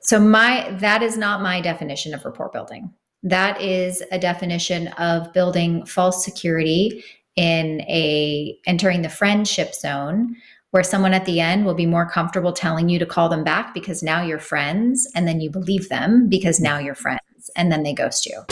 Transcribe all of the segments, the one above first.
So that is not my definition of rapport building. That is a definition of building false security in entering the friendship zone, where someone at the end will be more comfortable telling you to call them back because now you're friends, and then you believe them because now you're friends, and then they ghost you.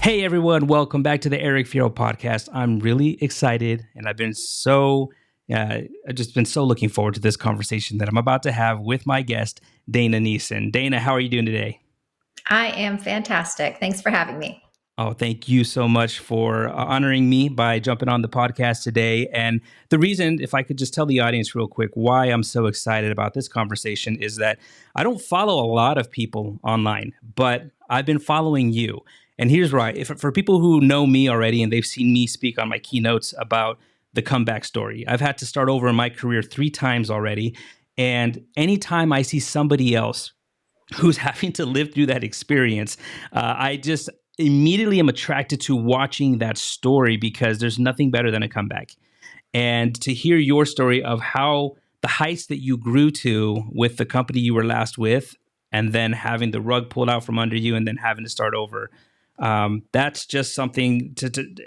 Hey everyone, welcome back to the Eric Fierro podcast. I'm really excited, and I've just been so looking forward to this conversation that I'm about to have with my guest, Dana Nesen. Dana, how are you doing today? I am fantastic. Thanks for having me. Oh, thank you so much for honoring me by jumping on the podcast today. And the reason, if I could just tell the audience real quick, why I'm so excited about this conversation is that I don't follow a lot of people online, but I've been following you. And here's why. For people who know me already and they've seen me speak on my keynotes about the comeback story, I've had to start over in my career 3 times already. And anytime I see somebody else who's having to live through that experience, I just immediately am attracted to watching that story because there's nothing better than a comeback. And to hear your story of how the heights that you grew to with the company you were last with, and then having the rug pulled out from under you and then having to start over. That's just something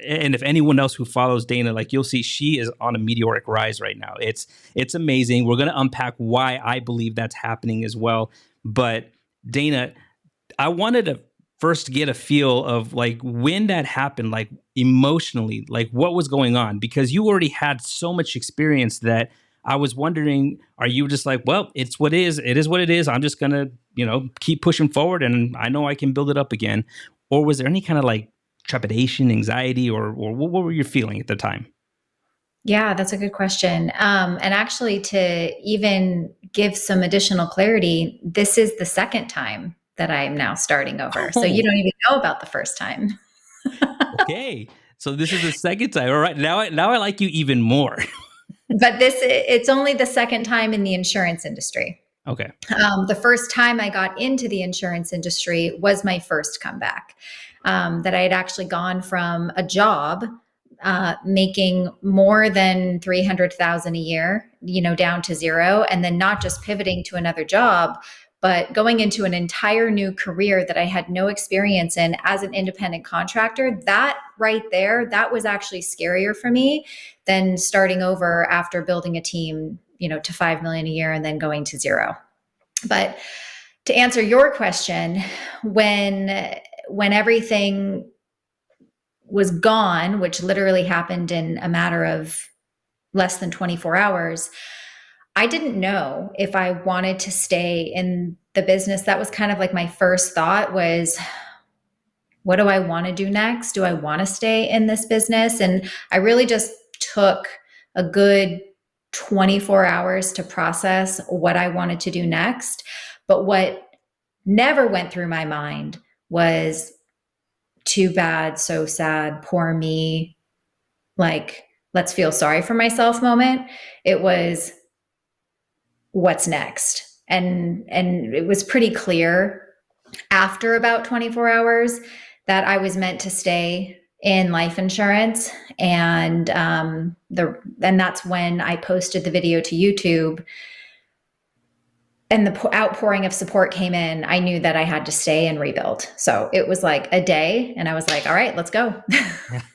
and if anyone else who follows Dana, like you'll see she is on a meteoric rise right now. It's amazing. We're going to unpack why I believe that's happening as well. But Dana, I wanted to first get a feel of like when that happened, like emotionally, like what was going on, because you already had so much experience that I was wondering, are you just like, well, it's what it is. It is what it is. I'm just going to, keep pushing forward and I know I can build it up again. Or was there any kind of like trepidation, anxiety, or what were you feeling at the time? Yeah, that's a good question. And actually, to even give some additional clarity, this is the second time that I am now starting over. So you don't even know about the first time. Okay. So this is the second time. All right. Now I like you even more. But it's only the second time in the insurance industry. Okay. The first time I got into the insurance industry was my first comeback. That I had actually gone from a job making more than $300,000 a year, down to zero, and then not just pivoting to another job, but going into an entire new career that I had no experience in as an independent contractor. That right there, that was actually scarier for me than starting over after building a team, to 5 million a year and then going to zero. But to answer your question, when everything was gone, which literally happened in a matter of less than 24 hours, I didn't know if I wanted to stay in the business. That was kind of like my first thought was, what do I want to do next? Do I want to stay in this business? And I really just took a good 24 hours to process what I wanted to do next. But what never went through my mind was too bad, so sad, poor me, like, let's feel sorry for myself moment. It was, what's next? And it was pretty clear after about 24 hours that I was meant to stay in life insurance. And that's when I posted the video to YouTube and the outpouring of support came in. I knew that I had to stay and rebuild. So it was like a day and I was like, all right, let's go.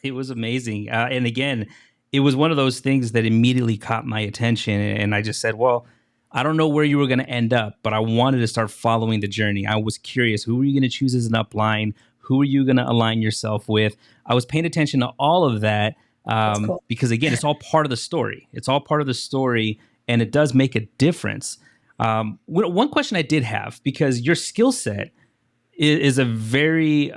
It was amazing. And again, it was one of those things that immediately caught my attention. And I just said, well, I don't know where you were going to end up, but I wanted to start following the journey. I was curious, who were you going to choose as an upline? Who are you going to align yourself with? I was paying attention to all of that cool. Because again, it's all part of the story. It's all part of the story and it does make a difference. One question I did have, because your skill set is a very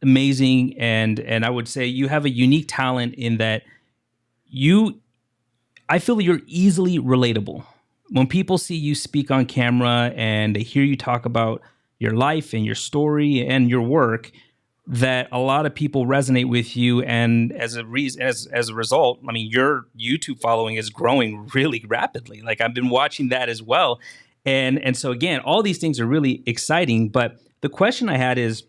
amazing and I would say you have a unique talent in that I feel you're easily relatable. When people see you speak on camera and they hear you talk about your life and your story and your work, that a lot of people resonate with you, and as a reason, as a result, I mean, your YouTube following is growing really rapidly. Like I've been watching that as well, and so again, all these things are really exciting. But the question I had is,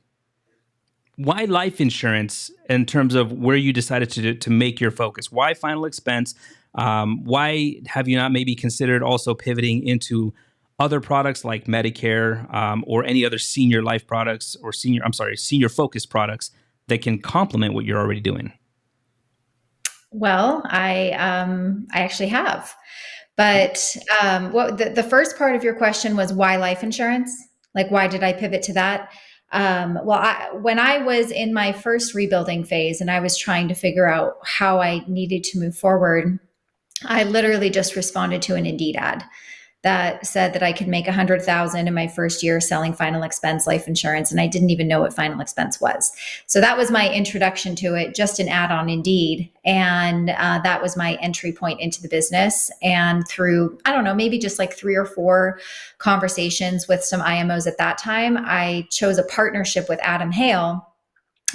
why life insurance in terms of where you decided to make your focus? Why final expense? Why have you not maybe considered also pivoting into other products like Medicare, or any other senior life products, or senior focused products that can complement what you're already doing? Well, I actually have. But what the first part of your question was why life insurance? Like, why did I pivot to that? When I was in my first rebuilding phase and I was trying to figure out how I needed to move forward, I literally just responded to an Indeed ad that said that I could make 100,000 in my first year selling final expense life insurance, and I didn't even know what final expense was. So that was my introduction to it, just an ad on Indeed, and that was my entry point into the business. And through, I don't know, maybe just like 3 or 4 conversations with some IMOs at that time, I chose a partnership with Adam Hale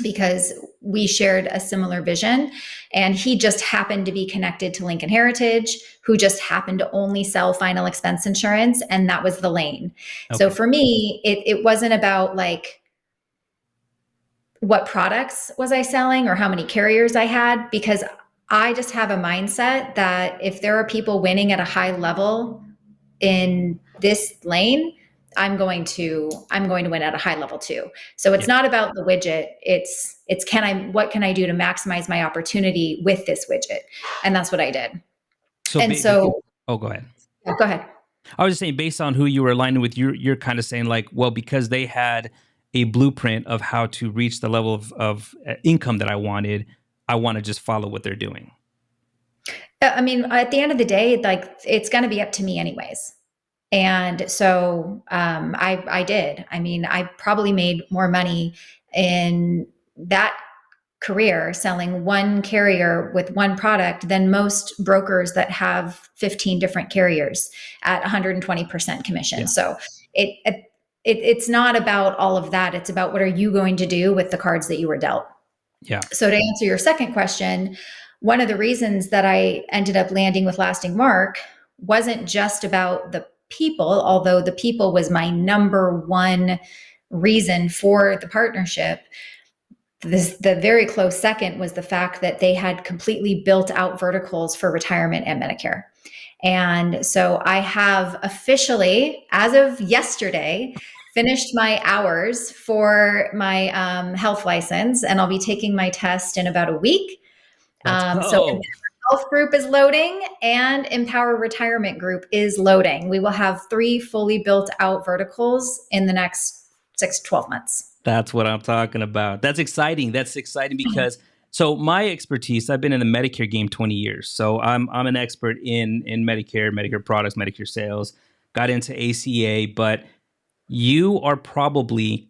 because we shared a similar vision, and he just happened to be connected to Lincoln Heritage, who just happened to only sell final expense insurance, and that was the lane. So Okay. for me, it wasn't about like what products was I selling or how many carriers I had, because I just have a mindset that if there are people winning at a high level in this lane, I'm going to win at a high level too. So it's Yeah. not about the widget. It's what can I do to maximize my opportunity with this widget? And that's what I did. So, And so oh, go ahead. yeah, go ahead. I was just saying, based on who you were aligning with, you're kind of saying like, well, because they had a blueprint of how to reach the level of income that I want to just follow what they're doing. I mean, at the end of the day, like it's going to be up to me anyways. And so I did. I mean, I probably made more money in that career selling one carrier with one product than most brokers that have 15 different carriers at 120% commission. Yeah. So it's not about all of that. It's about what are you going to do with the cards that you were dealt. Yeah. So to answer your second question, one of the reasons that I ended up landing with Lasting Mark wasn't just about the people, although the people was my number one reason for the partnership. The very close second was the fact that they had completely built out verticals for retirement and Medicare. And so I have officially, as of yesterday, finished my hours for my health license, and I'll be taking my test in about a week. Let's So go. Health Group is loading and Empower Retirement Group is loading. We will have 3 fully built out verticals in the next 6 to 12 months. That's what I'm talking about. That's exciting. That's exciting because so my expertise, I've been in the Medicare game 20 years. So I'm an expert in Medicare products, Medicare sales, got into ACA, but you are probably,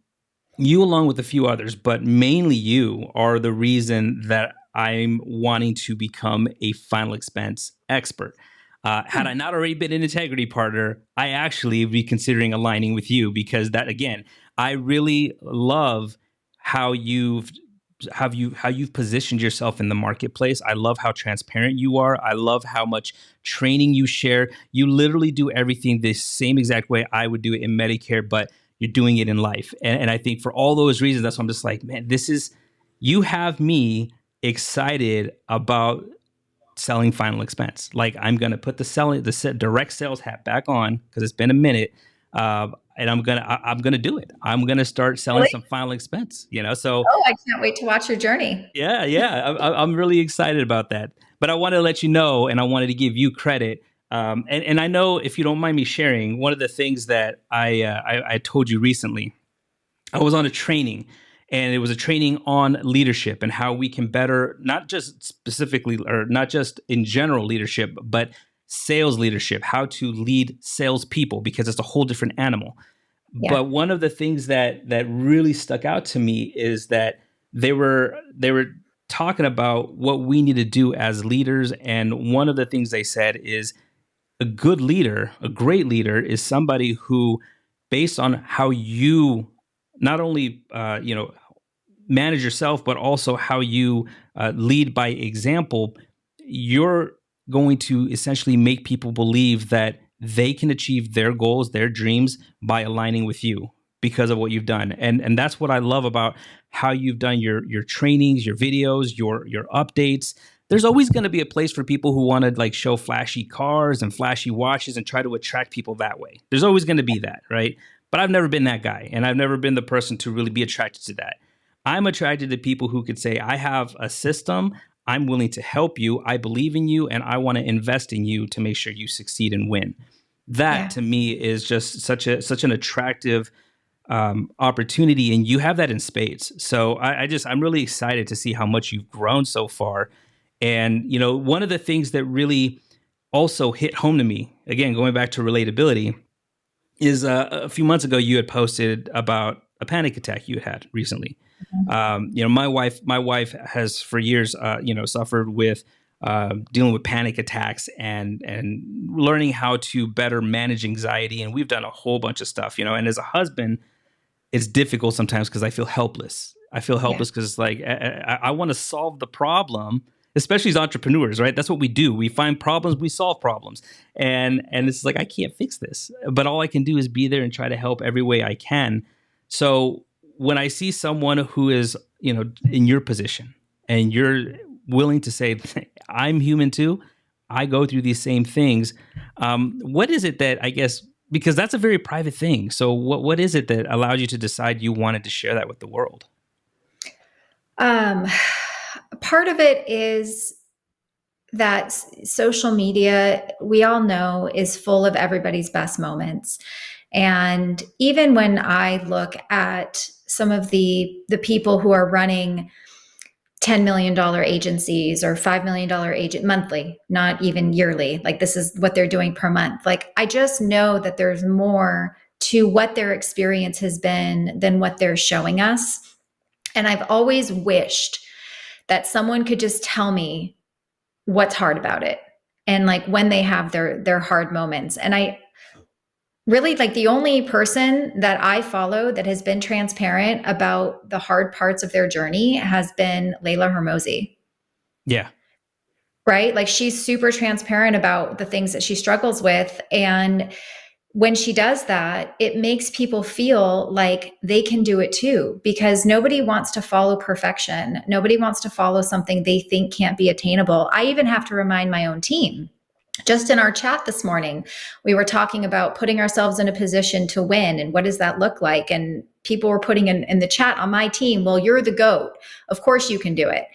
you along with a few others, but mainly you are the reason that I'm wanting to become a final expense expert. Had I not already been an integrity partner, I actually would be considering aligning with you, because that, again, I really love how you've positioned yourself in the marketplace. I love how transparent you are. I love how much training you share. You literally do everything the same exact way I would do it in Medicare, but you're doing it in life. And I think for all those reasons, that's why I'm just like, man, you have me excited about selling final expense. Like I'm going to put the direct sales hat back on because it's been a minute. And I'm going to do it. I'm going to start selling Really? some final expense, so Oh, I can't wait to watch your journey. yeah. I'm really excited about that. But I wanted to let you know, and I wanted to give you credit. And I know, if you don't mind me sharing, one of the things that I told you recently, I was on a training, and it was a training on leadership and how we can better, not just specifically or not just in general leadership, but sales leadership, how to lead salespeople, because it's a whole different animal. Yeah. But one of the things that really stuck out to me is that they were talking about what we need to do as leaders, and one of the things they said is a good leader, a great leader, is somebody who, based on how you not only manage yourself, but also how you lead by example, you're going to essentially make people believe that they can achieve their goals, their dreams by aligning with you because of what you've done. And that's what I love about how you've done your trainings, your videos, your updates. There's always going to be a place for people who want to like show flashy cars and flashy watches and try to attract people that way. There's always going to be that, right? But I've never been that guy, and I've never been the person to really be attracted to that. I'm attracted to people who could say, I have a system, I'm willing to help you, I believe in you, and I want to invest in you to make sure you succeed and win. That Yeah. to me is just such an attractive opportunity, and you have that in spades. So I'm really excited to see how much you've grown so far. And one of the things that really also hit home to me, again going back to relatability, is a few months ago you had posted about a panic attack you had recently. My wife has for years, suffered with dealing with panic attacks and learning how to better manage anxiety. And we've done a whole bunch of stuff, and as a husband, it's difficult sometimes because I feel helpless. I feel Yeah. helpless because like I want to solve the problem, especially as entrepreneurs, right? That's what we do. We find problems, we solve problems, and it's like I can't fix this, but all I can do is be there and try to help every way I can. So when I see someone who is in your position and you're willing to say, "I'm human too. I go through these same things." What is it that I guess because that's a very private thing. So what is it that allowed you to decide you wanted to share that with the world? Um, Part of it is that social media, we all know, is full of everybody's best moments. And even when I look at some of the people who are running $10 million agencies or $5 million agent monthly, not even yearly, like this is what they're doing per month. Like I just know that there's more to what their experience has been than what they're showing us. And I've always wished that someone could just tell me what's hard about it and like when they have their hard moments. And I really like the only person that I follow that has been transparent about the hard parts of their journey has been Layla Hermosi. Yeah. Right? Like she's super transparent about the things that she struggles with. And when she does that, it makes people feel like they can do it too, because nobody wants to follow perfection. Nobody wants to follow something they think can't be attainable. I even have to remind my own team. Just in our chat this morning, we were talking about putting ourselves in a position to win and what does that look like? And people were putting in the chat on my team, well, you're the GOAT. Of course you can do it.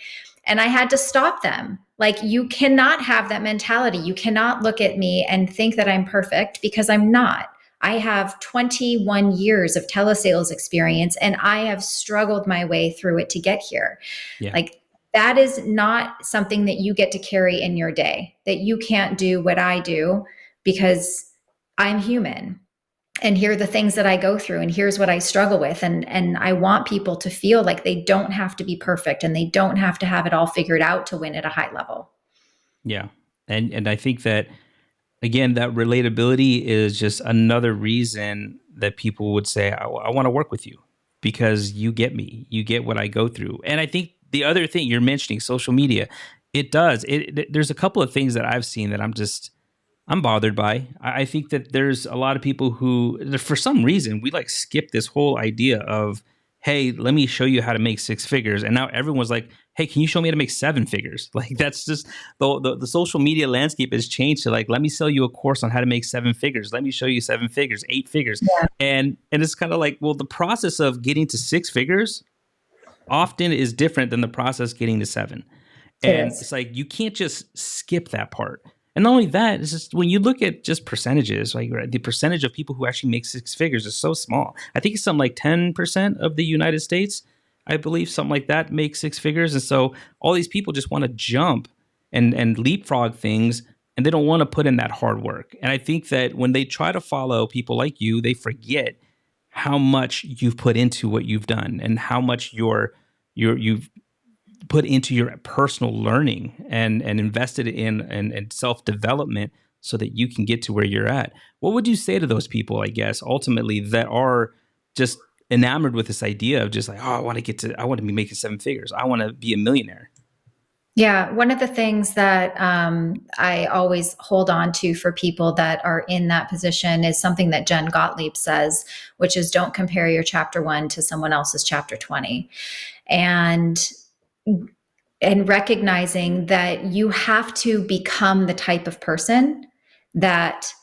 And I had to stop them. Like, you cannot have that mentality. You cannot look at me and think that I'm perfect because I'm not. I have 21 years of telesales experience and I have struggled my way through it to get here. Yeah. Like, that is not something that you get to carry in your day, that you can't do what I do because I'm human. And here are the things that I go through, and here's what I struggle with. And I want people to feel like they don't have to be perfect and they don't have to have it all figured out to win at a high level. Yeah. And I think that again, that relatability is just another reason that people would say, I want to work with you because you get me, you get what I go through. And I think the other thing you're mentioning, social media, it does. There's a couple of things that I've seen that I'm bothered by. I think that there's a lot of people who, for some reason, we like skip this whole idea of, hey, let me show you how to make six figures. And now everyone's like, hey, can you show me how to make seven figures? Like that's just the social media landscape has changed to like, let me sell you a course on how to make seven figures. Let me show you seven figures, eight figures. Yeah. And it's kind of like, well, the process of getting to six figures often is different than the process getting to seven. It And is. it's like, you can't just skip that part. And not only that, it's just when you look at just percentages, like the percentage of people who actually make six figures is so small. I think it's something like 10% of the United States, I believe, something like that, make six figures. And so all these people just want to jump and leapfrog things, and they don't want to put in that hard work. And I think that when they try to follow people like you, they forget how much you've put into what you've done and how much you've put into your personal learning and invested in self-development so that you can get to where you're at. What would you say to those people, I guess, ultimately that are just enamored with this idea of just like, oh, I want to be making seven figures. I want to be a millionaire. Yeah, one of the things that I always hold on to for people that are in that position is something that Jen Gottlieb says, which is don't compare your chapter 1 to someone else's chapter 20. And recognizing that you have to become the type of person that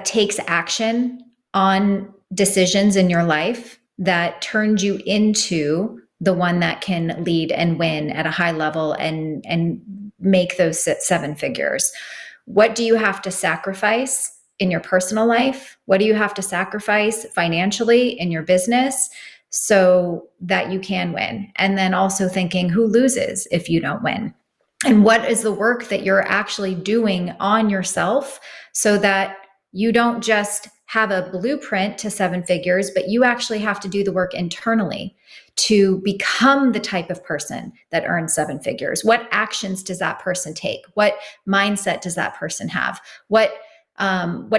takes action on decisions in your life that turns you into the one that can lead and win at a high level and make those seven figures. What do you have to sacrifice in your personal life? What do you have to sacrifice financially in your business so that you can win? And then also thinking, who loses if you don't win? And what is the work that you're actually doing on yourself so that you don't just have a blueprint to seven figures, but you actually have to do the work internally to become the type of person that earns seven figures. What actions does that person take? What mindset does that person have? What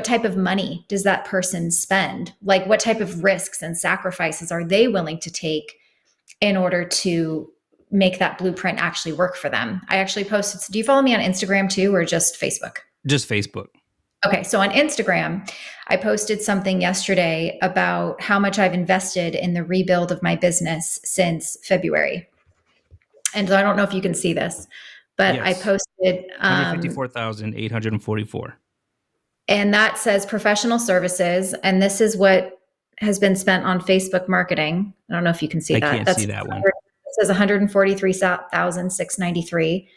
type of money does that person spend? Like, what type of risks and sacrifices are they willing to take in order to make that blueprint actually work for them? I actually posted, do you follow me on Instagram too, or just Facebook? Just Facebook. Okay, so on Instagram, I posted something yesterday about how much I've invested in the rebuild of my business since February. And so I don't know if you can see this, but I Yes. posted, 154,844. and that says professional services. And this is what has been spent on Facebook marketing. I don't know if you can see I that. can't see that one. It says 143,693.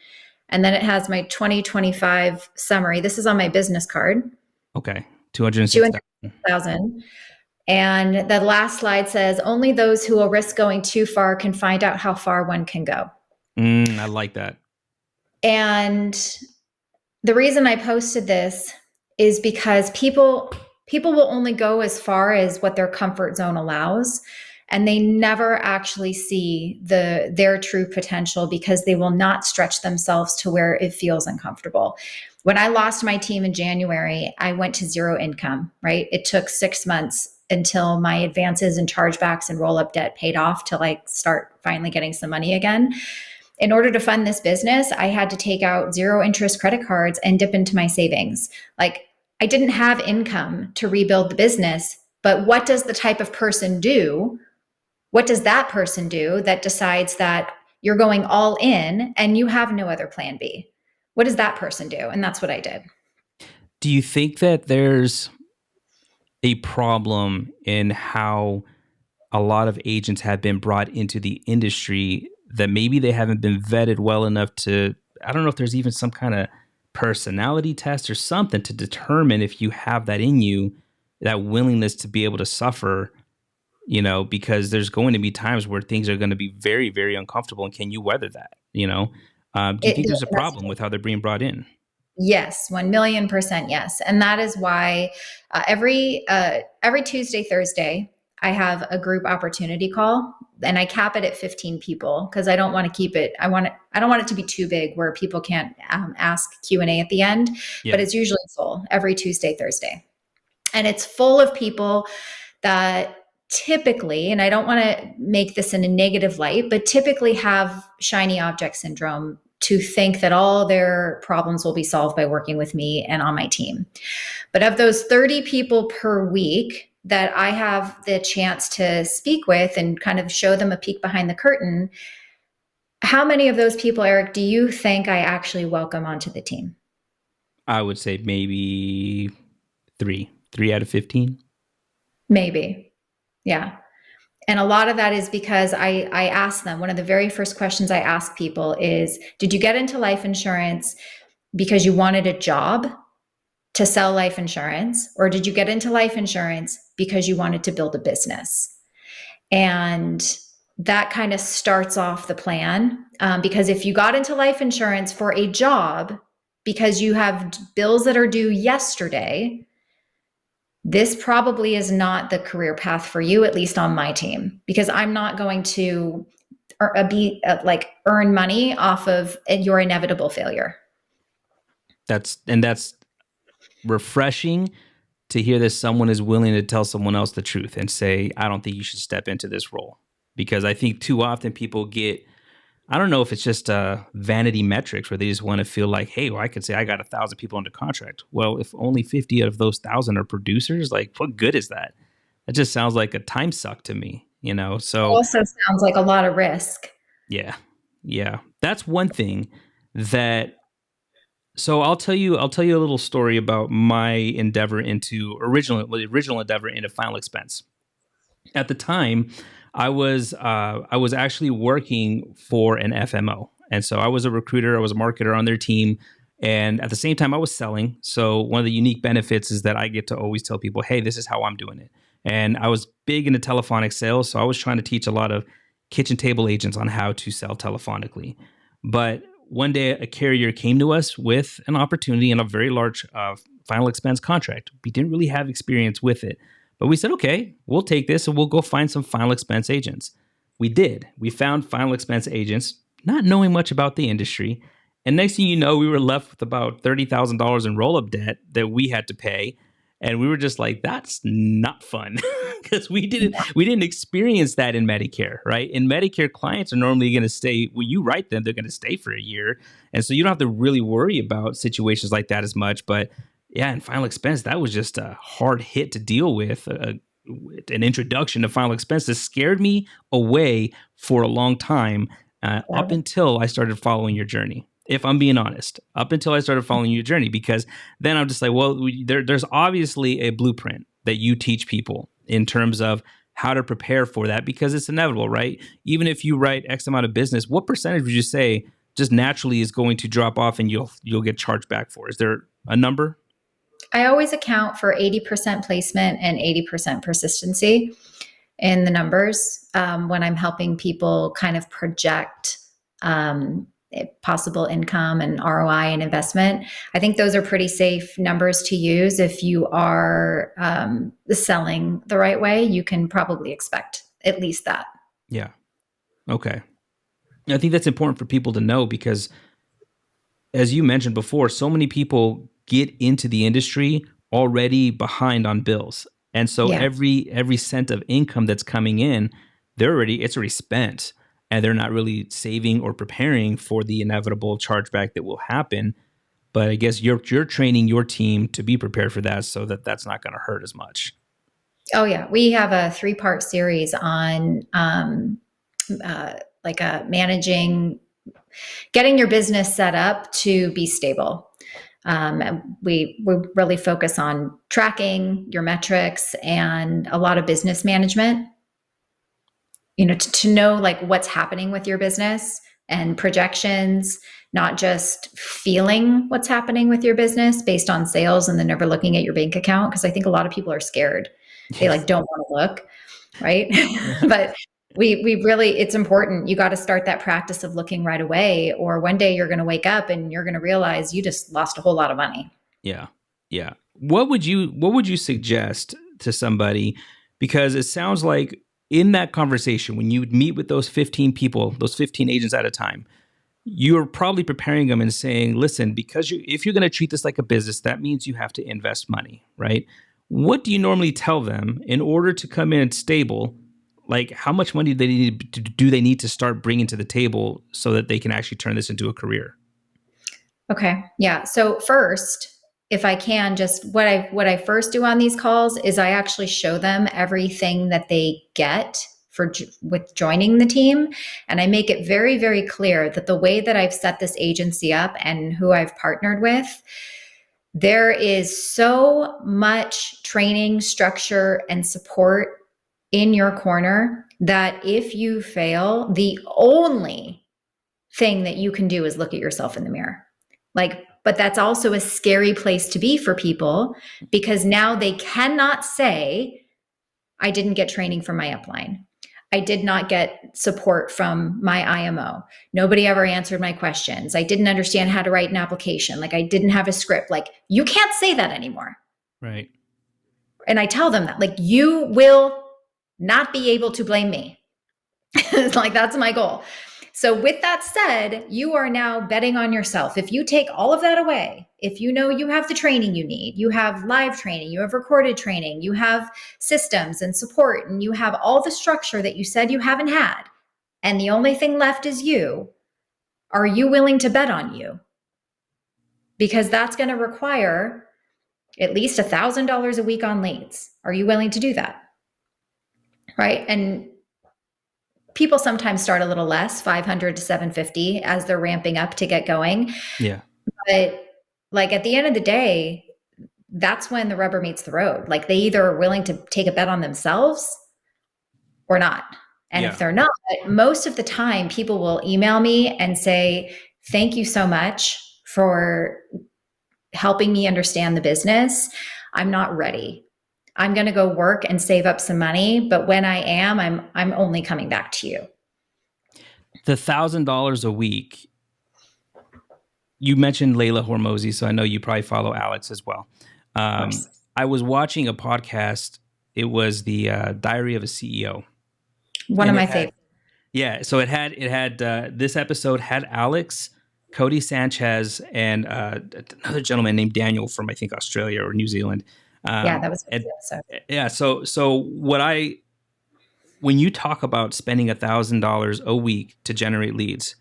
And then it has my 2025 summary. This is on my business card. Okay. 206,000. 200,000. And the last slide says, only those who will risk going too far can find out how far one can go. I like that. And the reason I posted this is because people will only go as far as what their comfort zone allows. And they never actually see their true potential because they will not stretch themselves to where it feels uncomfortable. When I lost my team in January, I went to zero income, right? It took 6 months until my advances and chargebacks and roll-up debt paid off to like start finally getting some money again. In order to fund this business, I had to take out zero interest credit cards and dip into my savings. Like, I didn't have income to rebuild the business, but what does the type of person do? What does that person do that decides that you're going all in and you have no other plan B? What does that person do? And that's what I did. Do you think that there's a problem in how a lot of agents have been brought into the industry that maybe they haven't been vetted well enough to, I don't know if there's even some kind of personality test or something to determine if you have that in you, that willingness to be able to suffer, because there's going to be times where things are going to be very, very uncomfortable. And can you weather that? Do you think there's a problem with how they're being brought in? Yes, 1,000,000% yes. And that is why every Tuesday, Thursday, I have a group opportunity call, and I cap it at 15 people because I don't want to keep it. I don't want it to be too big where people can't ask Q&A at the end, but it's usually full every Tuesday, Thursday. And it's full of people that typically, and I don't want to make this in a negative light, but typically have shiny object syndrome to think that all their problems will be solved by working with me and on my team. But of those 30 people per week that I have the chance to speak with and kind of show them a peek behind the curtain, how many of those people, Eric, do you think I actually welcome onto the team? I would say maybe 3 out of 15. Maybe. Yeah. And a lot of that is because I ask them, one of the very first questions I ask people is, did you get into life insurance because you wanted a job to sell life insurance? Or did you get into life insurance because you wanted to build a business? And that kind of starts off the plan. Because if you got into life insurance for a job because you have bills that are due yesterday, this probably is not the career path for you, at least on my team, because I'm not going to earn money off of your inevitable failure. That's refreshing to hear that someone is willing to tell someone else the truth and say, I don't think you should step into this role. Because I think too often people get, I don't know if it's just vanity metrics where they just want to feel like, hey, well, I could say I got 1,000 people under contract. Well, if only 50 of those 1,000 are producers, like what good is that? That just sounds like a time suck to me, you know? So Also sounds like a lot of risk. yeah, yeah, that's one thing that. So I'll tell you a little story about my original endeavor into final expense. At the time, I was actually working for an FMO, and so I was a recruiter, I was a marketer on their team, and at the same time, I was selling. So one of the unique benefits is that I get to always tell people, "Hey, this is how I'm doing it." And I was big into telephonic sales, so I was trying to teach a lot of kitchen table agents on how to sell telephonically. But one day, a carrier came to us with an opportunity in a very large final expense contract. We didn't really have experience with it. But we said, okay, we'll take this and we'll go find some final expense agents. We did. We found final expense agents, not knowing much about the industry. And next thing you know, we were left with about $30,000 in roll up debt that we had to pay. And we were just like, that's not fun because we didn't experience that in Medicare, right? In Medicare, clients are normally going to stay. When you write them, they're going to stay for a year, and so you don't have to really worry about situations like that as much. But yeah, in final expense, that was just a hard hit to deal with. An introduction to final expense that scared me away for a long time, up until I started following your journey. If I'm being honest, up until I started following your journey, because then I'm just like, well, there's obviously a blueprint that you teach people in terms of how to prepare for that, because it's inevitable, right? Even if you write X amount of business, what percentage would you say just naturally is going to drop off and you'll get charged back for? Is there a number? I always account for 80% placement and 80% persistency in the numbers when I'm helping people kind of project possible income and ROI and investment. I think those are pretty safe numbers to use. If you are selling the right way, you can probably expect at least that. Yeah. Okay. I think that's important for people to know because, as you mentioned before, so many people get into the industry already behind on bills. And so Yeah. every cent of income that's coming in, it's already spent, and they're not really saving or preparing for the inevitable chargeback that will happen. But I guess you're training your team to be prepared for that so that that's not going to hurt as much. Oh yeah. We have a 3-part series on managing, getting your business set up to be stable. We really focus on tracking your metrics and a lot of business management, to know like what's happening with your business and projections, not just feeling what's happening with your business based on sales and then never looking at your bank account. Cause I think a lot of people are scared. They like don't want to look, right? Yeah. But we really, it's important. You got to start that practice of looking right away, or one day you're going to wake up and you're going to realize you just lost a whole lot of money. Yeah. Yeah. What would you suggest to somebody? Because it sounds like in that conversation, when you would meet with those 15 people, those 15 agents at a time, you're probably preparing them and saying, listen, because if you're going to treat this like a business, that means you have to invest money, right? What do you normally tell them in order to come in stable? Like, how much money do they need to start bringing to the table so that they can actually turn this into a career? Okay. Yeah. So first, if I can, just what I first do on these calls is I actually show them everything that they get with joining the team, and I make it very, very clear that the way that I've set this agency up and who I've partnered with, there is so much training, structure, and support in your corner that if you fail, the only thing that you can do is look at yourself in the mirror. But that's also a scary place to be for people, because now they cannot say, I didn't get training from my upline. I did not get support from my IMO. Nobody ever answered my questions. I didn't understand how to write an application. Like, I didn't have a script. Like, you can't say that anymore. Right. And I tell them that, like, you will not be able to blame me. Like, that's my goal. So, with that said, you are now betting on yourself. If you take all of that away, if you know you have the training you need, you have live training, you have recorded training, you have systems and support, and you have all the structure that you said you haven't had, and the only thing left is you, are you willing to bet on you? Because that's going to require at least $1,000 a week on leads. Are you willing to do that? Right. And people sometimes start a little less, 500 to 750 as they're ramping up to get going. Yeah. But like at the end of the day, that's when the rubber meets the road. Like they either are willing to take a bet on themselves or not. And if they're not, most of the time people will email me and say, thank you so much for helping me understand the business. I'm not ready. I'm going to go work and save up some money, but when I am, I'm only coming back to you. The $1,000 a week. You mentioned Layla Hormozi, so I know you probably follow Alex as well. I was watching a podcast. It was the Diary of a CEO. One of my favorites. Yeah, so it had this episode had Alex, Cody Sanchez, and another gentleman named Daniel from I think Australia or New Zealand. Yeah, that was a good episode. Yeah, so when you talk about spending $1,000 a week to generate leads,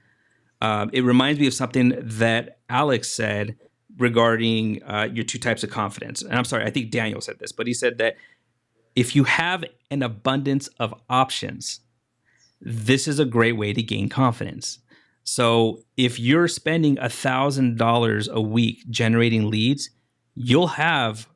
it reminds me of something that Alex said regarding your two types of confidence. And I'm sorry, I think Daniel said this, but he said that if you have an abundance of options, this is a great way to gain confidence. So if you're spending $1,000 a week generating leads, you'll have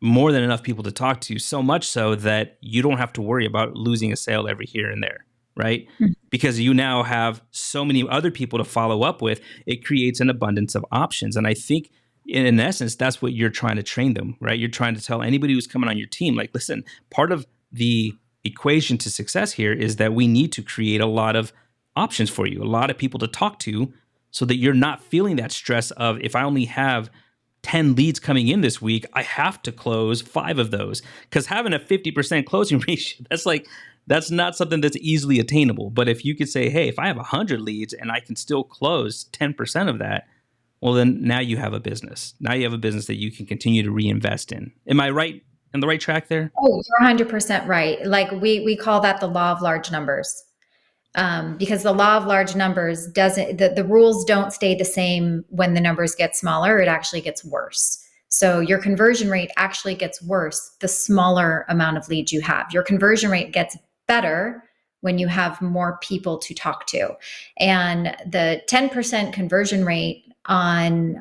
more than enough people to talk to, so much so that you don't have to worry about losing a sale every here and there, right? Mm-hmm. Because you now have so many other people to follow up with. It creates an abundance of options. And I think in essence, that's what you're trying to train them, right? You're trying to tell anybody who's coming on your team, like, listen, part of the equation to success here is that we need to create a lot of options for you, a lot of people to talk to, so that you're not feeling that stress of, if I only have 10 leads coming in this week, I have to close 5 of those. Because having a 50% closing ratio, that's not something that's easily attainable. But if you could say, hey, if I have 100 leads and I can still close 10% of that, well, then now you have a business. Now you have a business that you can continue to reinvest in. Am I right in the right track there? Oh, you're 100% right. Like we call that the law of large numbers. Because the law of large numbers the rules don't stay the same when the numbers get smaller. It actually gets worse. So your conversion rate actually gets worse the smaller amount of leads you have. Your conversion rate gets better when you have more people to talk to. And the 10% conversion rate on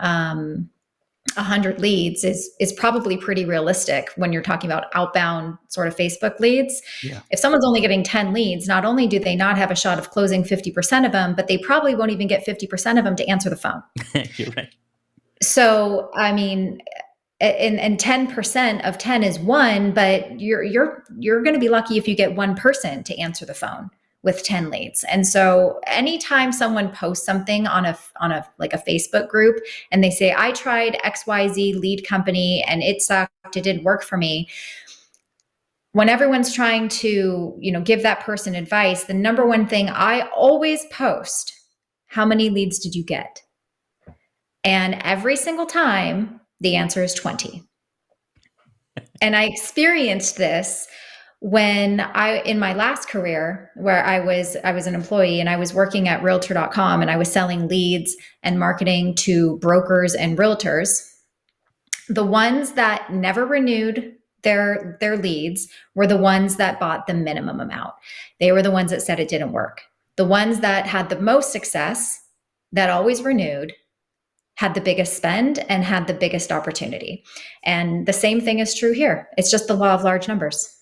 100 leads is probably pretty realistic when you're talking about outbound sort of Facebook leads. Yeah. If someone's only getting 10 leads, not only do they not have a shot of closing 50% of them, but they probably won't even get 50% of them to answer the phone. You're right. So, I mean, and 10% of 10 is 1, but you're going to be lucky if you get 1 person to answer the phone with 10 leads. And so anytime someone posts something on a like a Facebook group and they say, I tried XYZ lead company and it sucked, it didn't work for me. When everyone's trying to, give that person advice, the number one thing I always post, how many leads did you get? And every single time the answer is 20. And I experienced this when in my last career, where I was an employee and I was working at realtor.com and I was selling leads and marketing to brokers and realtors. The ones that never renewed their leads were the ones that bought the minimum amount. They were the ones that said it didn't work. The ones that had the most success, that always renewed, had the biggest spend and had the biggest opportunity. And the same thing is true here. It's just the law of large numbers.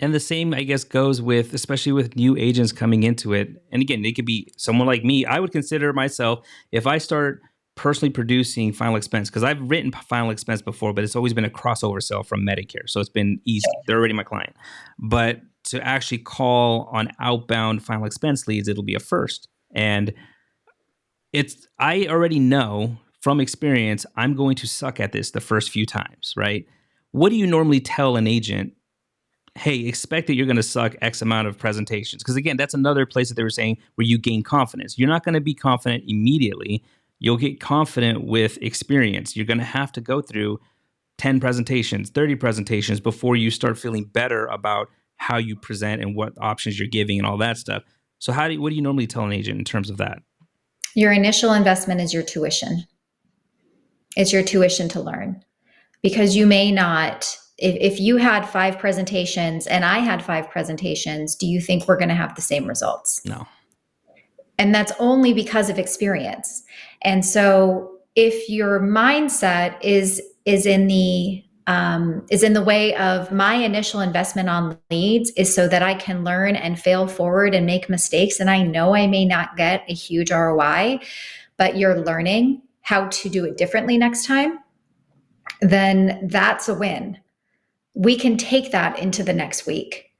And the same, I guess, goes with, especially with new agents coming into it. And again, it could be someone like me. I would consider myself, if I start personally producing final expense, because I've written final expense before, but it's always been a crossover sale from Medicare. So it's been easy. They're already my client. But to actually call on outbound final expense leads, it'll be a first. And I already know from experience, I'm going to suck at this the first few times, right? What do you normally tell an agent hey, expect that you're going to suck X amount of presentations. Because again, that's another place that they were saying where you gain confidence. You're not going to be confident immediately. You'll get confident with experience. You're going to have to go through 10 presentations, 30 presentations before you start feeling better about how you present and what options you're giving and all that stuff. So what do you normally tell an agent in terms of that? Your initial investment is your tuition. It's your tuition to learn, because you may not, if you had 5 presentations and I had 5 presentations, do you think we're going to have the same results? No. And that's only because of experience. And so if your mindset is in the way of my initial investment on leads is so that I can learn and fail forward and make mistakes, and I know I may not get a huge ROI, but you're learning how to do it differently next time, then that's a win. We can take that into the next week,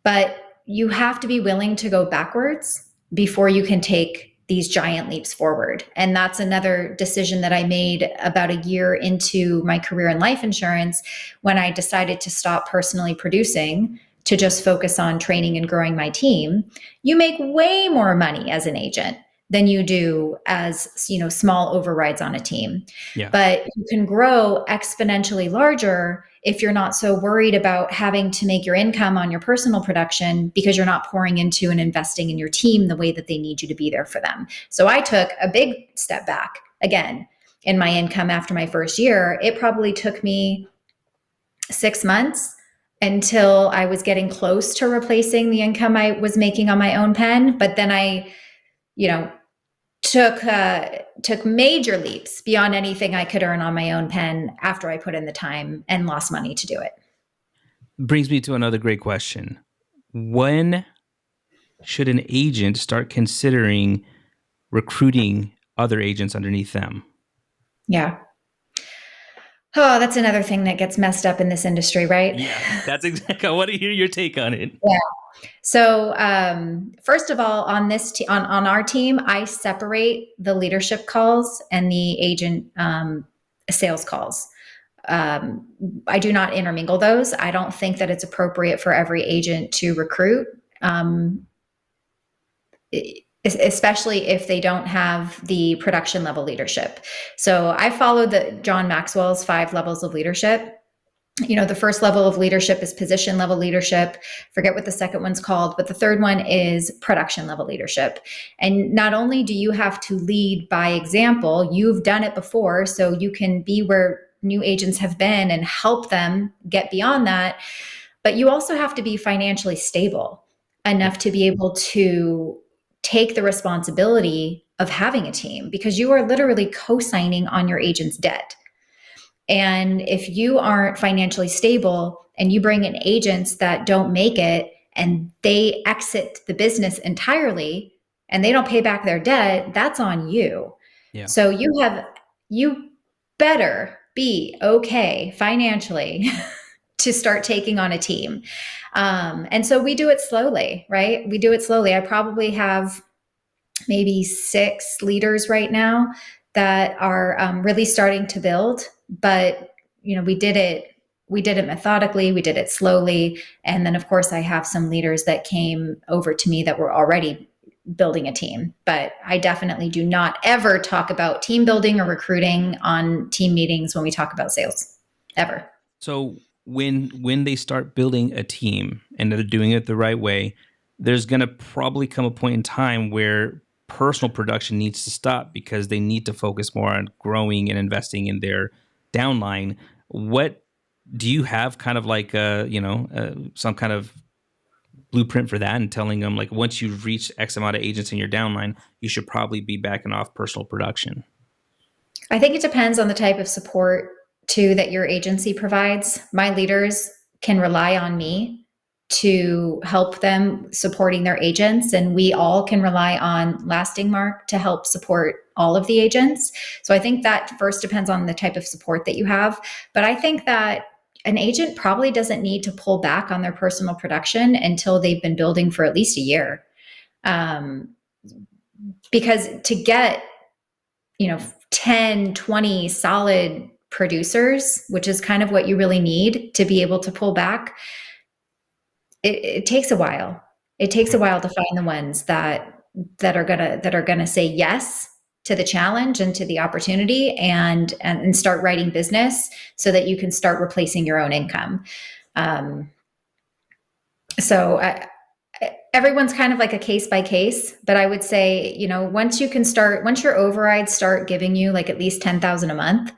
but you have to be willing to go backwards before you can take these giant leaps forward. And that's another decision that I made about a year into my career in life insurance, when I decided to stop personally producing to just focus on training and growing my team. You make way more money as an agent than you do as, small overrides on a team. Yeah. But you can grow exponentially larger if you're not so worried about having to make your income on your personal production, because you're not pouring into and investing in your team the way that they need you to be there for them. So I took a big step back again in my income after my first year. It probably took me 6 months until I was getting close to replacing the income I was making on my own pen. But then I, took major leaps beyond anything I could earn on my own pen after I put in the time and lost money to do it. Brings me to another great question. When should an agent start considering recruiting other agents underneath them? Yeah. Oh, that's another thing that gets messed up in this industry, right? Yeah, that's exactly. I want to hear your take on it. Yeah. So, first of all, on on our team, I separate the leadership calls and the agent sales calls. I do not intermingle those. I don't think that it's appropriate for every agent to recruit, especially if they don't have the production level leadership. So I follow John Maxwell's 5 levels of leadership. The first level of leadership is position level leadership. Forget what the second one's called, but the third one is production level leadership. And not only do you have to lead by example, you've done it before, so you can be where new agents have been and help them get beyond that, but you also have to be financially stable enough to be able to take the responsibility of having a team, because you are literally co-signing on your agent's debt. And if you aren't financially stable and you bring in agents that don't make it and they exit the business entirely and they don't pay back their debt, that's on you. Yeah. So you better be okay financially to start taking on a team. And so we do it slowly, right? We do it slowly. I probably have maybe 6 leaders right now that are really starting to build, but we did it methodically, we did it slowly. And then of course I have some leaders that came over to me that were already building a team, but I definitely do not ever talk about team building or recruiting on team meetings when we talk about sales, ever. So when they start building a team and they're doing it the right way, there's going to probably come a point in time where personal production needs to stop because they need to focus more on growing and investing in their downline. What do you have kind of like some kind of blueprint for that, and telling them like once you've reached X amount of agents in your downline, you should probably be backing off personal production? I think it depends on the type of support too that your agency provides. My leaders can rely on me to help them supporting their agents, and we all can rely on Lasting Mark to help support all of the agents. So I think that first depends on the type of support that you have. But I think that an agent probably doesn't need to pull back on their personal production until they've been building for at least a year. Because to get 10, 20 solid producers, which is kind of what you really need to be able to pull back, it takes a while. It takes a while to find the ones that are gonna say yes to the challenge and to the opportunity, and start writing business so that you can start replacing your own income. Um, so everyone's kind of like a case by case, but I would say, once your overrides start giving you like at least 10,000 a month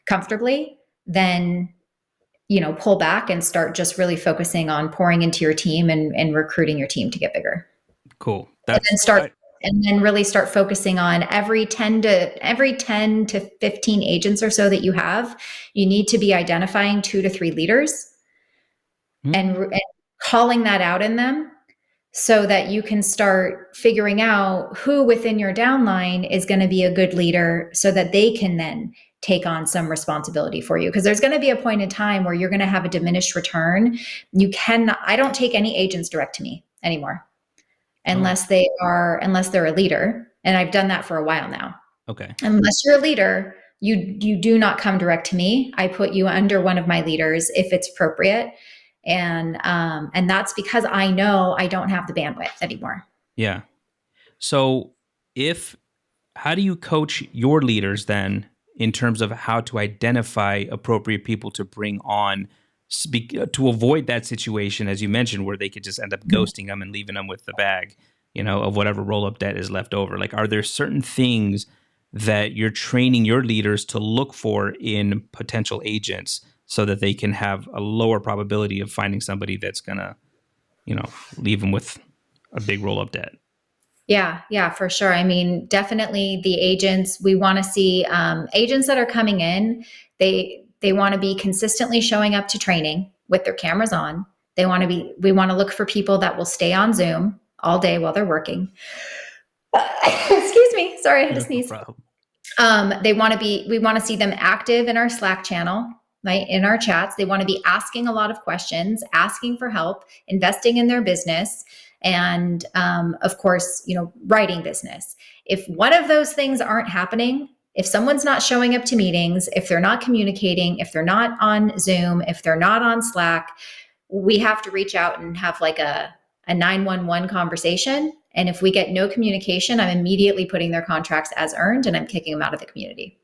comfortably, then pull back and start just really focusing on pouring into your team and recruiting your team to get bigger. Cool. And then really start focusing on every 10 to 15 agents or so that you have, you need to be identifying 2 to 3 leaders and calling that out in them, so that you can start figuring out who within your downline is going to be a good leader, so that they can then take on some responsibility for you. Because there's going to be a point in time where you're going to have a diminished return. I don't take any agents direct to me anymore unless they're a leader. And I've done that for a while now. Okay. Unless you're a leader, you do not come direct to me. I put you under one of my leaders if it's appropriate. And that's because I know I don't have the bandwidth anymore. Yeah. So how do you coach your leaders then in terms of how to identify appropriate people to bring on, to avoid that situation, as you mentioned, where they could just end up ghosting them and leaving them with the bag, of whatever roll-up debt is left over? Like, are there certain things that you're training your leaders to look for in potential agents so that they can have a lower probability of finding somebody that's going to, leave them with a big roll-up debt? Yeah, for sure. I mean, definitely the agents, we want to see agents that are coming in, they want to be consistently showing up to training with their cameras on. We want to look for people that will stay on Zoom all day while they're working. Excuse me. Sorry, I had to sneeze. No problem. We want to see them active in our Slack channel, right? In our chats. They want to be asking a lot of questions, asking for help, investing in their business, and of course, writing business. If one of those things aren't happening, if someone's not showing up to meetings, if they're not communicating, if they're not on Zoom, if they're not on Slack, we have to reach out and have like a 911 conversation. And if we get no communication, I'm immediately putting their contracts as earned and I'm kicking them out of the community.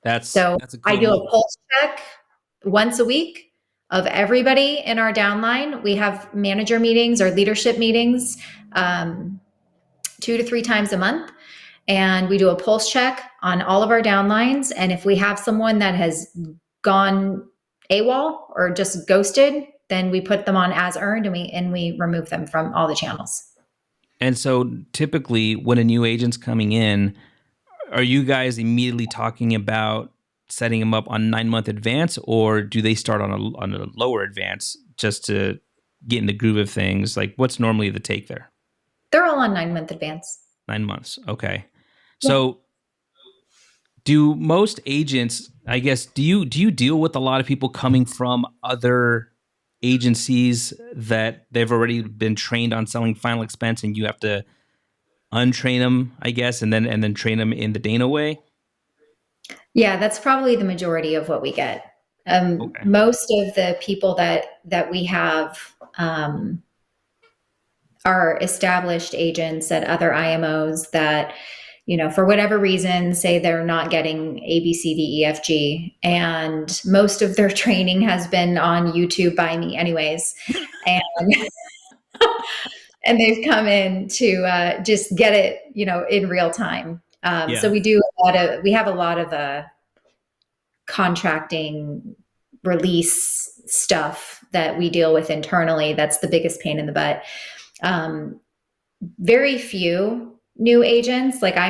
That's a cool I do a pulse check once a week of everybody in our downline. We have manager meetings or leadership meetings 2 to 3 times a month. And we do a pulse check on all of our downlines. And if we have someone that has gone AWOL or just ghosted, then we put them on as earned and we remove them from all the channels. And so typically when a new agent's coming in, are you guys immediately talking about setting them up on 9-month advance, or do they start on a lower advance just to get in the groove of things? Like, what's normally the take there? They're all on 9-month advance. 9 months. Okay. Yeah. So do most agents, I guess, do you deal with a lot of people coming from other agencies that they've already been trained on selling final expense and you have to untrain them, I guess, and then train them in the Dana way? Yeah, that's probably the majority of what we get. Okay. Most of the people that we have are established agents at other IMOs that, for whatever reason, say they're not getting A, B, C, D, E, F, G. And most of their training has been on YouTube by me anyways. And and they've come in to just get it, in real time. So we have a lot of contracting release stuff that we deal with internally. That's the biggest pain in the butt. Very few new agents. Like I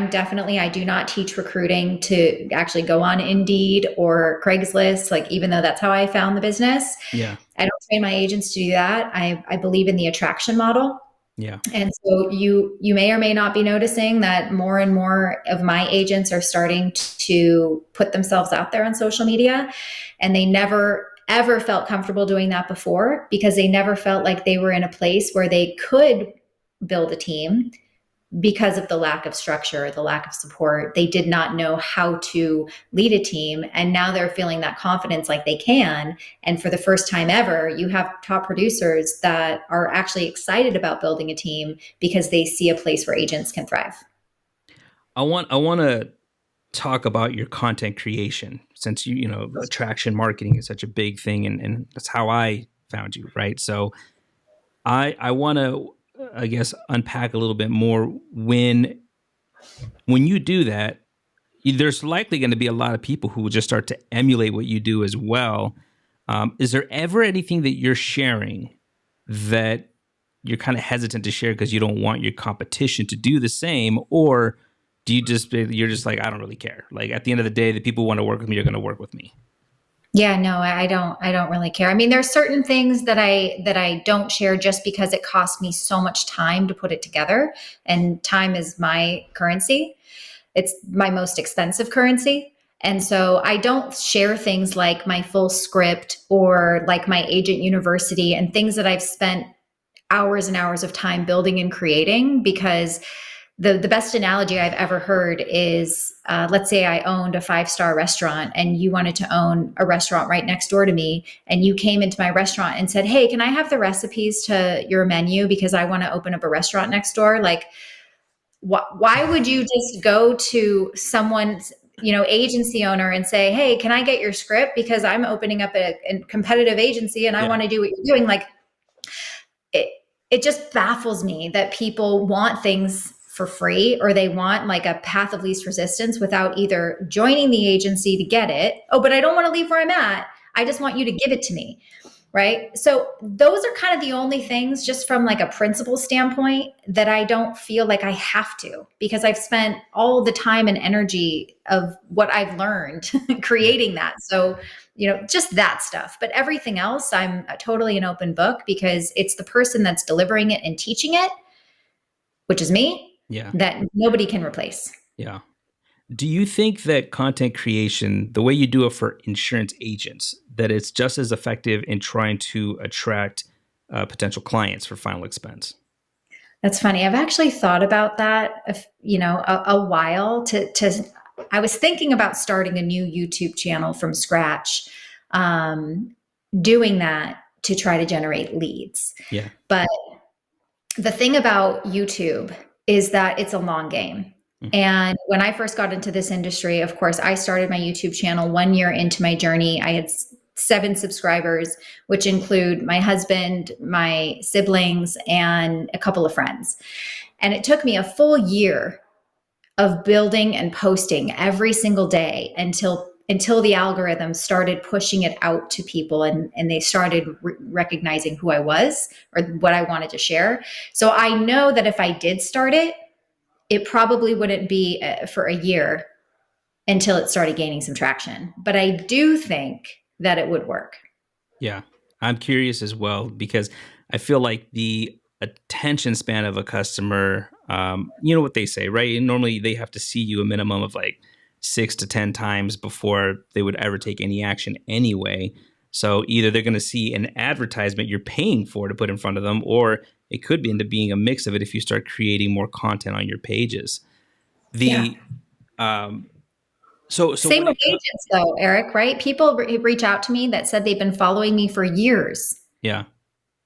do not teach recruiting to actually go on Indeed or Craigslist, like even though that's how I found the business. Yeah. I don't train my agents to do that. I believe in the attraction model. Yeah. And so you may or may not be noticing that more and more of my agents are starting to put themselves out there on social media, and they never ever felt comfortable doing that before because they never felt like they were in a place where they could build a team because of the lack of structure, the lack of support. They did not know how to lead a team. And now they're feeling that confidence like they can. And for the first time ever, you have top producers that are actually excited about building a team because they see a place where agents can thrive. I want to talk about your content creation, since attraction marketing is such a big thing, and that's how I found you, right? So I want to, I guess, unpack a little bit more. When you do that, there's likely going to be a lot of people who will just start to emulate what you do as well. Is there ever anything that you're sharing that you're kind of hesitant to share because you don't want your competition to do the same? Or you're just like, I don't really care. Like, at the end of the day, the people who want to work with me are going to work with me. Yeah, no, I don't really care. I mean, there's certain things that I don't share just because it costs me so much time to put it together, and time is my currency. It's my most expensive currency. And so I don't share things like my full script or like my agent university and things that I've spent hours and hours of time building and creating, because the best analogy I've ever heard is, let's say I owned a 5-star restaurant and you wanted to own a restaurant right next door to me. And you came into my restaurant and said, hey, can I have the recipes to your menu because I want to open up a restaurant next door? Like, why would you just go to someone's agency owner and say, hey, can I get your script because I'm opening up a competitive agency and I want to do what you're doing? Like, it just baffles me that people want things for free, or they want like a path of least resistance without either joining the agency to get it. Oh, but I don't want to leave where I'm at. I just want you to give it to me. Right. So those are kind of the only things, just from like a principle standpoint, that I don't feel like I have to, because I've spent all the time and energy of what I've learned creating that. So, just that stuff. But everything else, I'm totally an open book, because it's the person that's delivering it and teaching it, which is me, Yeah. that nobody can replace. Yeah. Do you think that content creation, the way you do it for insurance agents, that it's just as effective in trying to attract potential clients for final expense? That's funny. I've actually thought about that, a while. I was thinking about starting a new YouTube channel from scratch, doing that to try to generate leads. Yeah. But the thing about YouTube is that it's a long game. And when I first got into this industry, of course, I started my YouTube channel 1 year into my journey. I had 7 subscribers, which include my husband, my siblings, and a couple of friends. And it took me a full year of building and posting every single day until the algorithm started pushing it out to people, and they started recognizing who I was or what I wanted to share. So I know that if I did start it, it probably wouldn't be for a year until it started gaining some traction. But I do think that it would work. Yeah. I'm curious as well, because I feel like the attention span of a customer, you know what they say, right? Normally they have to see you a minimum of like 6 to 10 times before they would ever take any action anyway. So either they're going to see an advertisement you're paying for to put in front of them, or it could be into being a mix of it if you start creating more content on your pages. So Same when with it agents, though, Eric, right? People reach out to me that said they've been following me for years, yeah.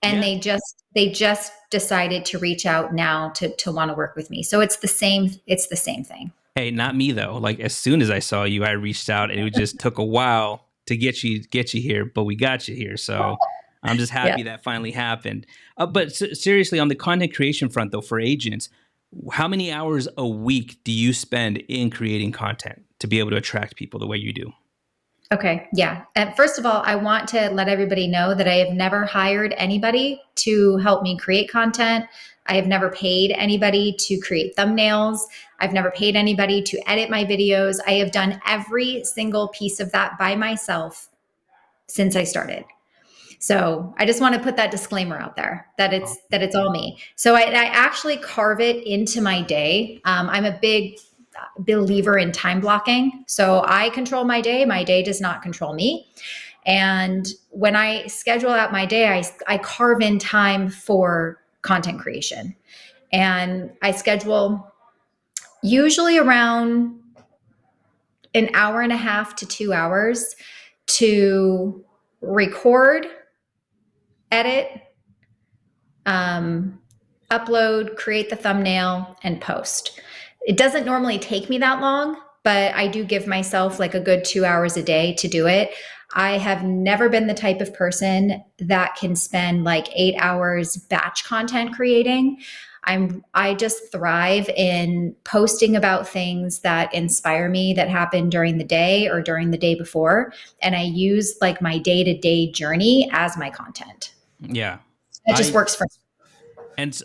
and Yeah. they just decided to reach out now to want to work with me. So it's the same thing. Hey, not me though. Like, as soon as I saw you, I reached out, and it just took a while to get you here, but we got you here. So I'm just Yeah. happy that finally happened. But seriously, on the content creation front though, for agents, how many hours a week do you spend in creating content to be able to attract people the way you do? Okay. Yeah. And first of all, I want to let everybody know that I have never hired anybody to help me create content. I have never paid anybody to create thumbnails. I've never paid anybody to edit my videos. I have done every single piece of that by myself since I started. So I just want to put that disclaimer out there that it's all me. So I actually carve it into my day. I'm a big believer in time blocking. So I control my day. My day does not control me. And when I schedule out my day, I carve in time for content creation. and I schedule usually around an hour and a half to 2 hours to record, edit, upload, create the thumbnail, and post. It doesn't normally take me that long, but I do give myself like a good 2 hours a day to do it. I have never been the type of person that can spend like 8 hours batch content creating. I just thrive in posting about things that inspire me that happened during the day or during the day before. And I use like my day-to-day journey as my content. Yeah. It just works for me. And,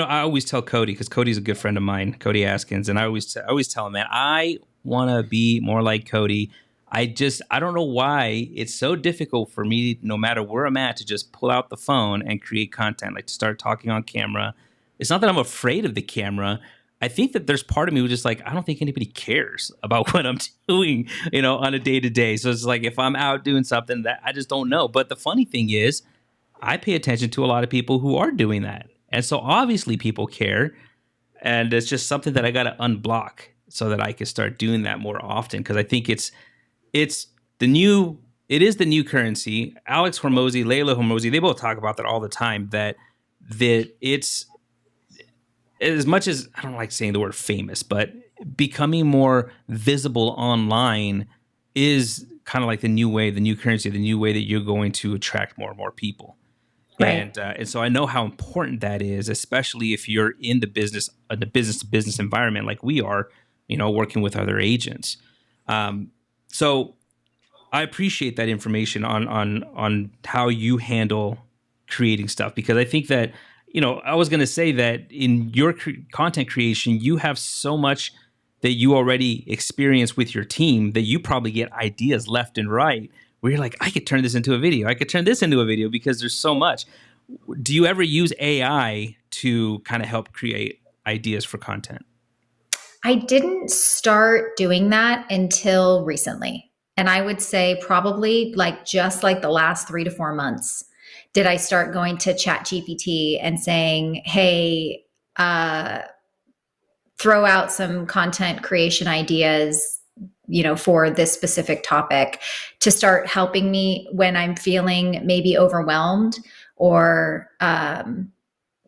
I always tell Cody, because Cody's a good friend of mine, Cody Askins, and I always tell him, man, I want to be more like Cody. I don't know why it's so difficult for me, no matter where I'm at, to just pull out the phone and create content, like to start talking on camera. It's not that I'm afraid of the camera. I think that there's part of me who's just like, I don't think anybody cares about what I'm doing, on a day to day. So it's like, if I'm out doing something that I just don't know. But the funny thing is, I pay attention to a lot of people who are doing that. And so obviously people care, and it's just something that I got to unblock so that I can start doing that more often. Because I think it is the new currency. Alex Hormozy, Layla Hormozy, they both talk about that all the time, that it's, as much as I don't like saying the word famous, but becoming more visible online is kind of like the new way, the new currency, the new way that you're going to attract more and more people. Right. And so I know how important that is, especially if you're in the business to business environment like we are, working with other agents. So I appreciate that information on how you handle creating stuff, because I think that, I was going to say that in your content creation, you have so much that you already experience with your team that you probably get ideas left and right, where you're like, I could turn this into a video. I could turn this into a video, because there's so much. Do you ever use AI to kind of help create ideas for content? I didn't start doing that until recently. And I would say probably like just like the last 3 to 4 months did I start going to ChatGPT and saying, hey, throw out some content creation ideas, for this specific topic, to start helping me when I'm feeling maybe overwhelmed or,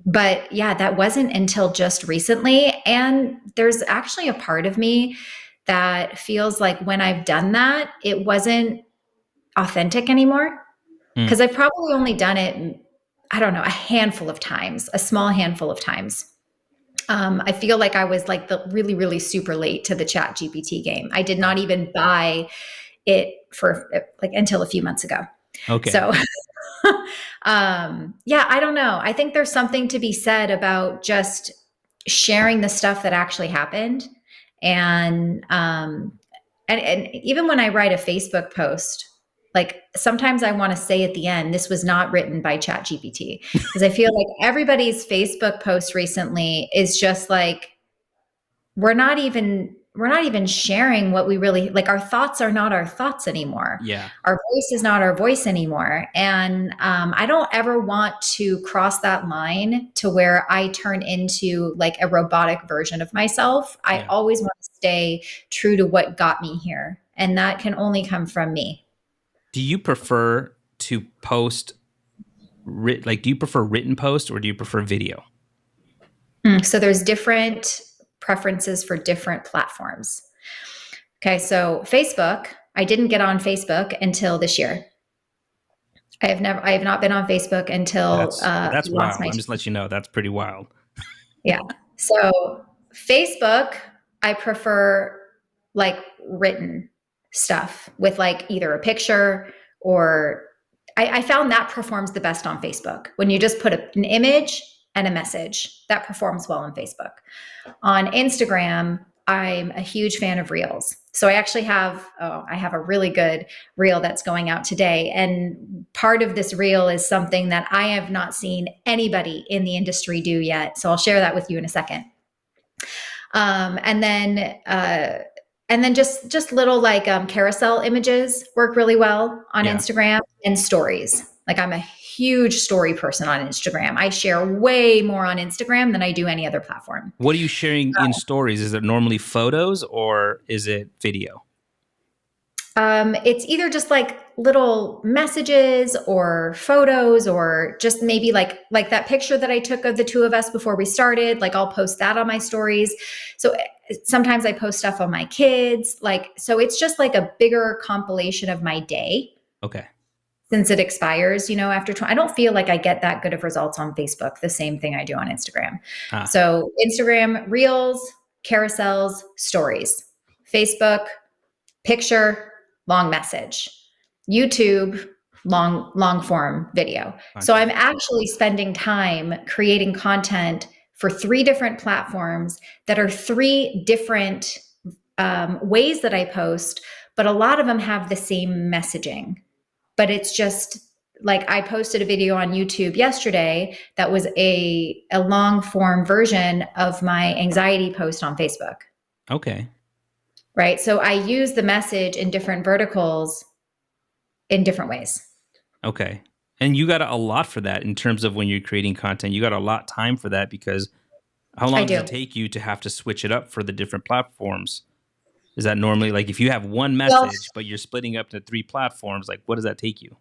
but yeah, that wasn't until just recently. And there's actually a part of me that feels like when I've done that, it wasn't authentic anymore, because I've probably only done it, I don't know, a handful of times, a small handful of times. I feel like I was like the really, really super late to the Chat GPT game. I did not even buy it for like until a few months ago. Okay. So, yeah, I don't know. I think there's something to be said about just sharing the stuff that actually happened. And even when I write a Facebook post, like sometimes I want to say at the end, this was not written by ChatGPT, because I feel like everybody's Facebook post recently is just like, we're not even sharing what we really like. Our thoughts are not our thoughts anymore. Yeah. Our voice is not our voice anymore. And I don't ever want to cross that line to where I turn into like a robotic version of myself. I always want to stay true to what got me here. And that can only come from me. Do you prefer to post, do you prefer written post, or do you prefer video? So there's different preferences for different platforms. Okay, so Facebook, I didn't get on Facebook until this year. I have not been on Facebook until that's wild. I'm just letting you know, that's pretty wild. Yeah. So Facebook, I prefer like written stuff with like either a picture or I found that performs the best on Facebook. When you just put an image and a message, that performs well on Facebook. On Instagram, I'm a huge fan of Reels. So I actually have a really good Reel that's going out today. And part of this Reel is something that I have not seen anybody in the industry do yet. So I'll share that with you in a second. And then just little like carousel images work really well on Instagram, and stories. Like I'm a huge story person on Instagram. I share way more on Instagram than I do any other platform. What are you sharing in stories? Is it normally photos or is it video? It's either just like little messages or photos, or just maybe like that picture that I took of the two of us before we started. Like I'll post that on my stories. So sometimes I post stuff on my kids. Like, so it's just like a bigger compilation of my day Okay. since it expires, after I don't feel like I get that good of results on Facebook, the same thing I do on Instagram. Ah, So Instagram, reels, carousels, stories. Facebook, picture, long message. YouTube, long form video. So I'm content. actually spending time creating content for 3 different platforms that are 3 different ways that I post, but a lot of them have the same messaging. But it's just like I posted a video on YouTube yesterday that was a long form version of my anxiety post on Facebook. Okay. Right. So I use the message in different verticals in different ways. Okay. And you got a lot for that in terms of when you're creating content. You got a lot time for that because how I long does do. it take you to have to switch it up for the different platforms? Is that normally like if you have one Well, message, but you're splitting up to 3 platforms, like what does that take you?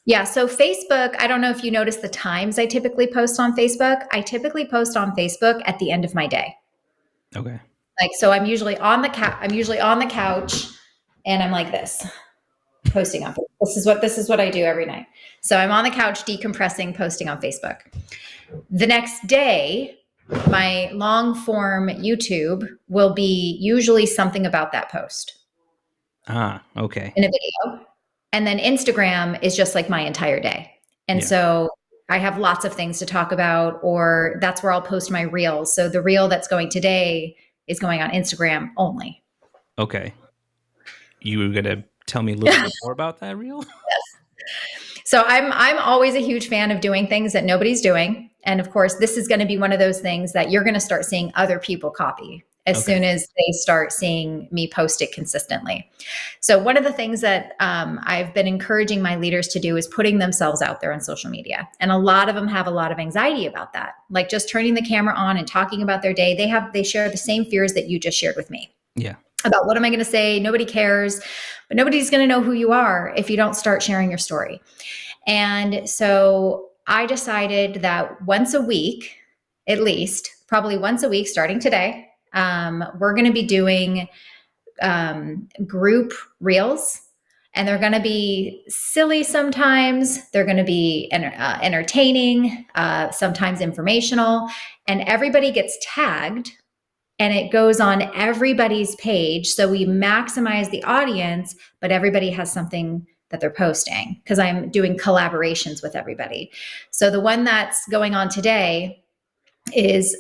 yeah. So Facebook, I don't know if you notice the times I typically post on Facebook. I typically post on Facebook at the end of my day. Okay. Like, so I'm usually on the couch and I'm like this, posting on Facebook. This is what I do every night. So I'm on the couch decompressing, posting on Facebook. The next day, my long form YouTube will be usually something about that post Ah, okay. in a video. And then Instagram is just like my entire day. And Yeah. so I have lots of things to talk about, or that's where I'll post my reels. So the reel that's going today is going on Instagram only. Okay. You were going to tell me a little bit more about that reel? So I'm always a huge fan of doing things that nobody's doing. And of course, this is going to be one of those things that you're going to start seeing other people copy as Okay. soon as they start seeing me post it consistently. So one of the things that I've been encouraging my leaders to do is putting themselves out there on social media. And a lot of them have a lot of anxiety about that. Like just turning the camera on and talking about their day. They share the same fears that you just shared with me Yeah. about what am I going to say? Nobody cares, but nobody's going to know who you are if you don't start sharing your story. And so I decided that once a week, at least, probably once a week starting today, we're going to be doing group reels. And they're going to be silly sometimes. They're going to be entertaining, sometimes informational. And everybody gets tagged and it goes on everybody's page. So we maximize the audience, but everybody has something that they're posting because I'm doing collaborations with everybody. So the one that's going on today is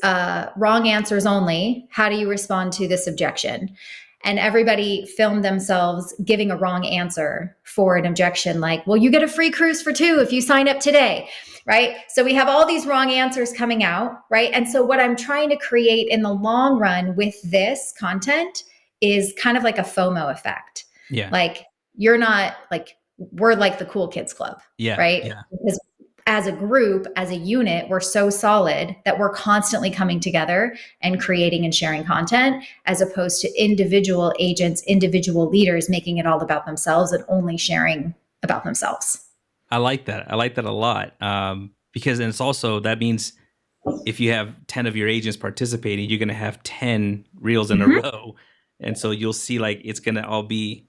wrong answers only. How do you respond to this objection? And everybody filmed themselves giving a wrong answer for an objection, like, well, you get a free cruise for 2 if you sign up today, right? So we have all these wrong answers coming out, right? And so what I'm trying to create in the long run with this content is kind of like a FOMO effect. Yeah. Like, you're not like, we're like the cool kids club, Yeah. right? Yeah. Because as a group, as a unit, we're so solid that we're constantly coming together and creating and sharing content, as opposed to individual agents, individual leaders making it all about themselves and only sharing about themselves. I like that. I like that a lot. Because and it's also that means if you have 10 of your agents participating, you're going to have 10 reels in a row. And so you'll see like it's going to all be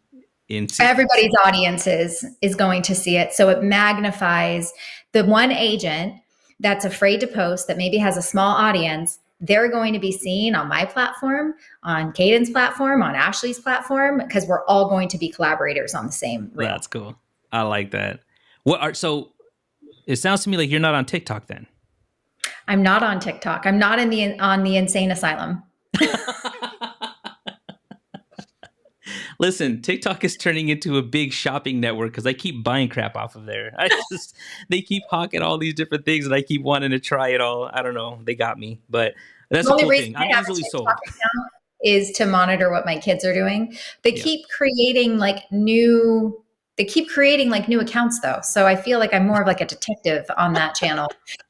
in sequence. Everybody's audience is going to see it. So it magnifies the one agent that's afraid to post, that maybe has a small audience. They're going to be seen on my platform, on Caden's platform, on Ashley's platform, because we're all going to be collaborators on the same reel. That's cool. I like that. So it sounds to me like you're not on TikTok then. I'm not on TikTok. I'm not on the insane asylum. Listen, TikTok is turning into a big shopping network because I keep buying crap off of there. They keep hawking all these different things and I keep wanting to try it all. I don't know. They got me, but that's The a only cool reason thing. I I'm have a easily TikTok sold. account is to monitor what my kids are doing. They Yeah. keep creating like new they keep creating like new accounts though. So I feel like I'm more of like a detective on that channel.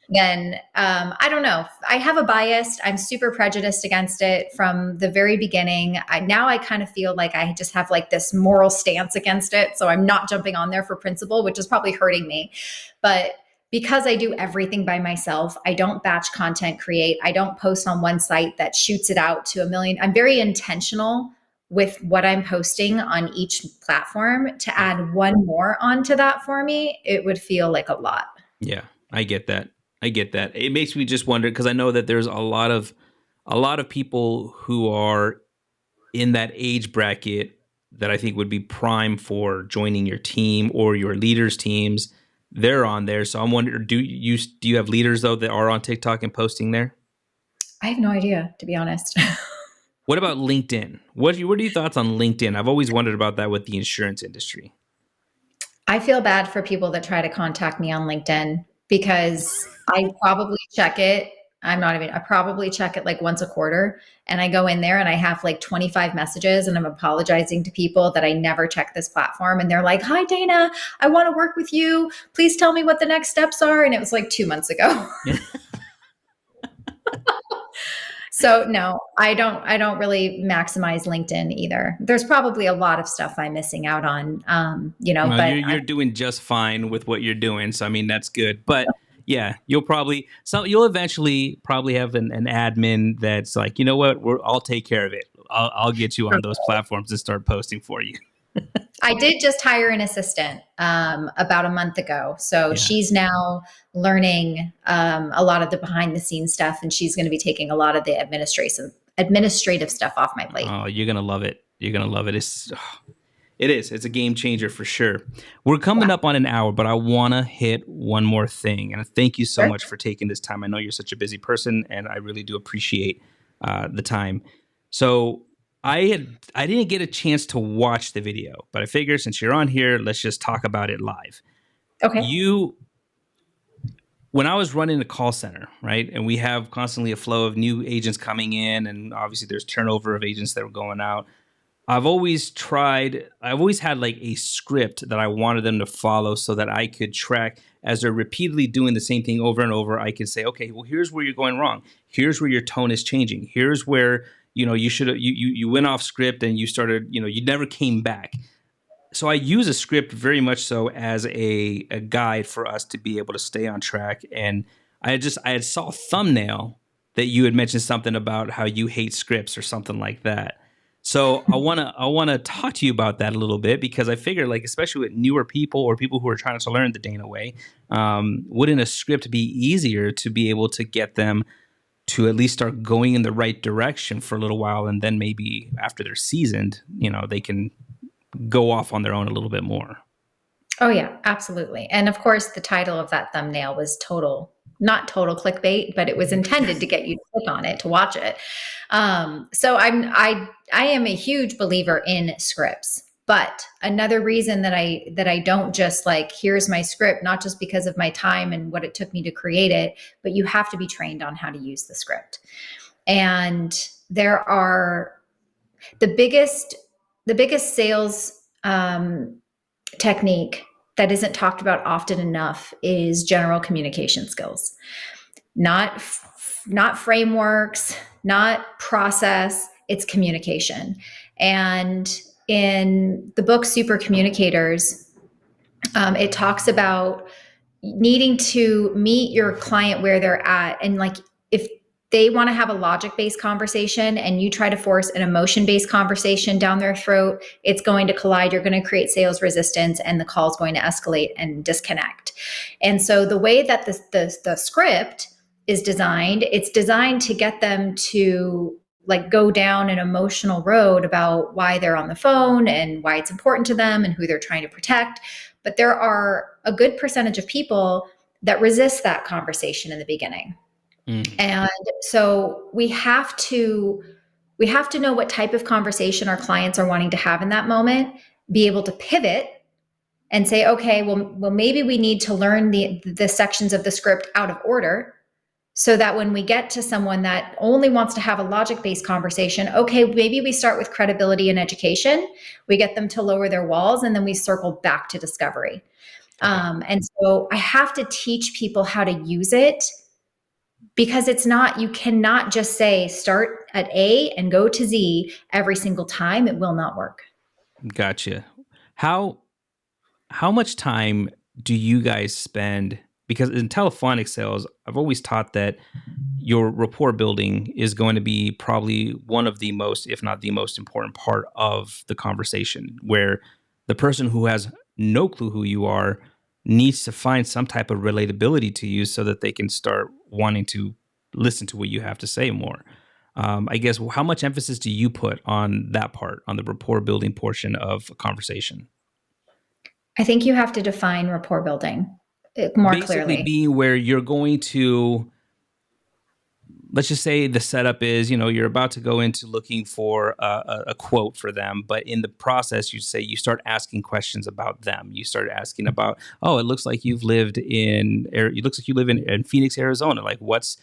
Then I don't know. I have a bias. I'm super prejudiced against it from the very beginning. Now I kind of feel like I just have like this moral stance against it. So I'm not jumping on there for principle, which is probably hurting me. But because I do everything by myself, I don't batch content create. I don't post on one site that shoots it out to a million. I'm very intentional with what I'm posting on each platform. To add one more onto that for me, it would feel like a lot. Yeah, I get that. I get that. It makes me just wonder because I know that there's a lot of people who are in that age bracket that I think would be prime for joining your team or your leaders' teams. They're on there, so I'm wondering, do you have leaders though that are on TikTok and posting there? I have no idea, to be honest. What about LinkedIn? What are your thoughts on LinkedIn? I've always wondered about that with the insurance industry. I feel bad for people that try to contact me on LinkedIn because I probably check it. I probably check it like once a quarter, and I go in there and I have like 25 messages and I'm apologizing to people that I never check this platform. And they're like, "Hi, Dana, I want to work with you. Please tell me what the next steps are." And it was like 2 months ago. So no, I don't really maximize LinkedIn either. There's probably a lot of stuff I'm missing out on, Well, but you're doing just fine with what you're doing, so I mean that's good. But yeah, you'll eventually probably have an admin that's like, you know what, I'll take care of it. I'll get you on those platforms and start posting for you. I did just hire an assistant about a month ago. So Yeah. she's now learning a lot of the behind the scenes stuff, and she's going to be taking a lot of the administrative stuff off my plate. Oh, you're gonna love it. You're gonna love it. It is. It's a game changer for sure. We're coming Yeah. up on an hour, but I want to hit one more thing. And thank you so Sure. much for taking this time. I know you're such a busy person, and I really do appreciate the time. So I didn't get a chance to watch the video, but I figure since you're on here, let's just talk about it live. Okay. You, when I was running a call center, right, and we have constantly a flow of new agents coming in, and obviously there's turnover of agents that are going out. I've always had like a script that I wanted them to follow so that I could track as they're repeatedly doing the same thing over and over. I could say, okay, well, here's where you're going wrong. Here's where your tone is changing. Here's where, you went off script and you started, you never came back. So I use a script very much so as a guide for us to be able to stay on track. And I had saw a thumbnail that you had mentioned something about how you hate scripts or something like that. So I wanna talk to you about that a little bit because I figure, like, especially with newer people or people who are trying to learn the Dana way, wouldn't a script be easier to be able to get them to at least start going in the right direction for a little while, and then maybe after they're seasoned, they can go off on their own a little bit more. Oh yeah, absolutely. And of course, the title of that thumbnail was not total clickbait, but it was intended to get you to click on it to watch it. So I am a huge believer in scripts. But another reason that I don't just like, here's my script, not just because of my time and what it took me to create it, but you have to be trained on how to use the script. And there are the biggest sales technique that isn't talked about often enough is general communication skills. Not frameworks, not process, it's communication. And in the book Super Communicators, it talks about needing to meet your client where they're at. And like, if they want to have a logic-based conversation and you try to force an emotion-based conversation down their throat, it's going to collide. You're going to create sales resistance and the call is going to escalate and disconnect. And so the way that the script is designed, it's designed to get them to like go down an emotional road about why they're on the phone and why it's important to them and who they're trying to protect. But there are a good percentage of people that resist that conversation in the beginning. And so we have to know what type of conversation our clients are wanting to have in that moment, be able to pivot and say, okay, well maybe we need to learn the sections of the script out of order so that when we get to someone that only wants to have a logic-based conversation, okay, maybe we start with credibility and education, we get them to lower their walls, and then we circle back to discovery. Okay. And so I have to teach people how to use it, because it's not, you cannot just say start at A and go to Z every single time. It will not work. Gotcha. How much time do you guys spend? Because in telephonic sales, I've always taught that your rapport building is going to be probably one of the most, if not the most important part of the conversation, where the person who has no clue who you are needs to find some type of relatability to you so that they can start wanting to listen to what you have to say more. I guess, how much emphasis do you put on that part, on the rapport building portion of a conversation? I think you have to define rapport building more Basically clearly. being where you're going to, let's just say the setup is, you're about to go into looking for a quote for them, but in the process, you start asking questions about them. You start asking about, oh, it looks like you live in Phoenix, Arizona. Like, what's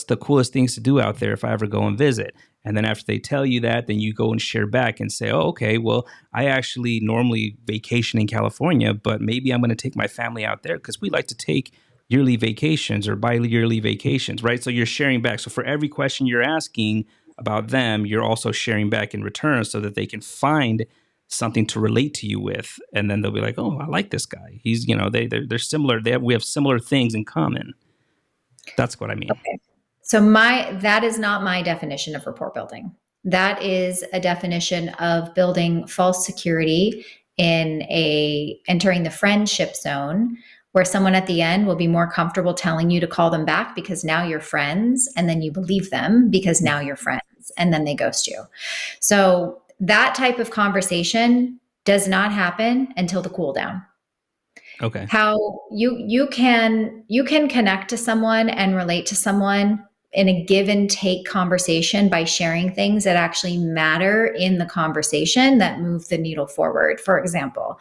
the coolest things to do out there if I ever go and visit? And then after they tell you that, then you go and share back and say, oh, okay, well, I actually normally vacation in California, but maybe I'm going to take my family out there because we like to take yearly vacations or bi-yearly vacations, right? So you're sharing back. So for every question you're asking about them, you're also sharing back in return so that they can find something to relate to you with. And then they'll be like, oh, I like this guy. He's, they're similar. We have similar things in common. That's what I mean. Okay. So that is not my definition of rapport building. That is a definition of building false security in entering the friendship zone, where someone at the end will be more comfortable telling you to call them back because now you're friends, and then you believe them because now you're friends, and then they ghost you. So that type of conversation does not happen until the cool down. Okay. How you can connect to someone and relate to someone in a give and take conversation by sharing things that actually matter in the conversation that move the needle forward. For example,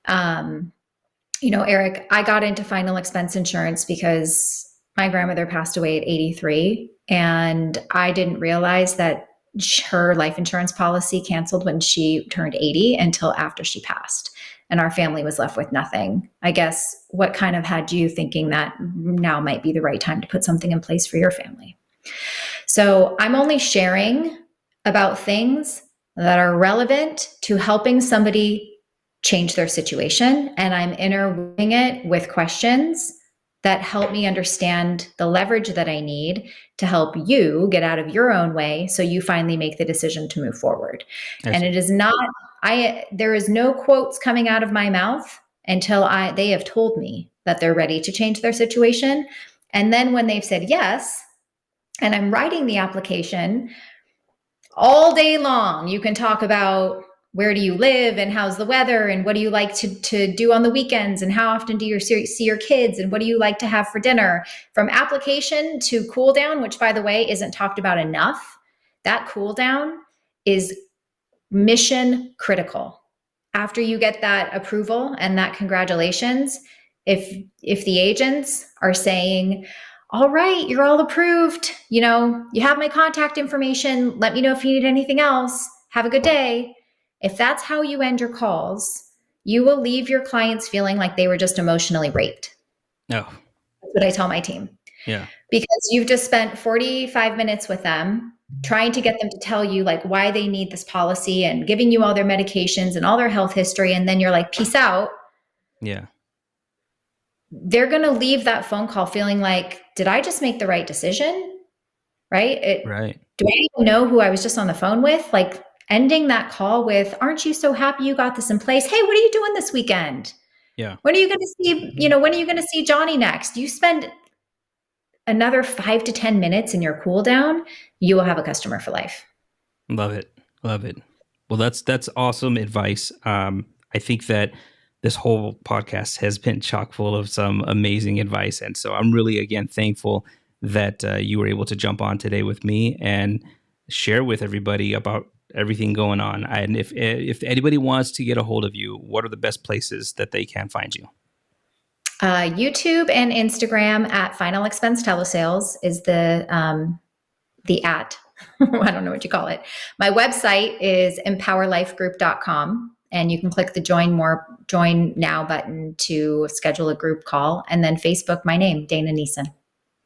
Eric, I got into final expense insurance because my grandmother passed away at 83, and I didn't realize that her life insurance policy canceled when she turned 80 until after she passed. And our family was left with nothing. I guess what kind of had you thinking that now might be the right time to put something in place for your family? So I'm only sharing about things that are relevant to helping somebody change their situation. And I'm interweaving it with questions that help me understand the leverage that I need to help you get out of your own way so you finally make the decision to move forward. And it is not, there is no quotes coming out of my mouth until they have told me that they're ready to change their situation. And then when they've said yes, and I'm writing the application, all day long, you can talk about where do you live and how's the weather and what do you like to do on the weekends and how often do you see your kids and what do you like to have for dinner. From application to cool down, which by the way isn't talked about enough, that cool down is mission critical. After you get that approval and that congratulations, if the agents are saying, all right, you're all approved, you have my contact information, let me know if you need anything else, have a good day. If that's how you end your calls, you will leave your clients feeling like they were just emotionally raped. Oh, That's what I tell my team. yeah. Because you've just spent 45 minutes with them trying to get them to tell you like why they need this policy and giving you all their medications and all their health history. And then you're like, peace out. Yeah. They're going to leave that phone call feeling like, did I just make the right decision? Right? Right. Do I even know who I was just on the phone with? Like ending that call with, aren't you so happy you got this in place? Hey, what are you doing this weekend? Yeah. When are you going to see, when are you going to see Johnny next? You spend another 5 to 10 minutes in your cool down, you will have a customer for life. Love it. Love it. Well, that's awesome advice. I think that this whole podcast has been chock full of some amazing advice. And so I'm really, again, thankful that you were able to jump on today with me and share with everybody about everything going on. And if anybody wants to get a hold of you, what are the best places that they can find you? YouTube and Instagram at Final Expense Telesales is the at. I don't know what you call it. My website is empowerlifegroup.com, and you can click the join now button to schedule a group call. And then Facebook, my name, Dana Nesen.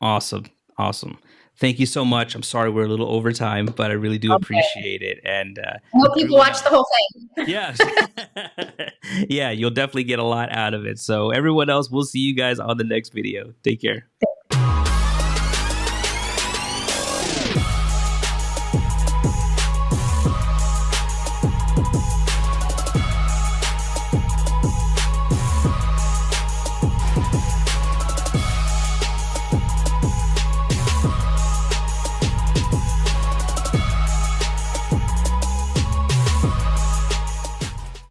Awesome. Awesome. Thank you so much. I'm sorry we're a little over time, but I really do appreciate it. And I hope people everyone watch the whole thing. yes. Yeah, you'll definitely get a lot out of it. So everyone else, we'll see you guys on the next video. Take care.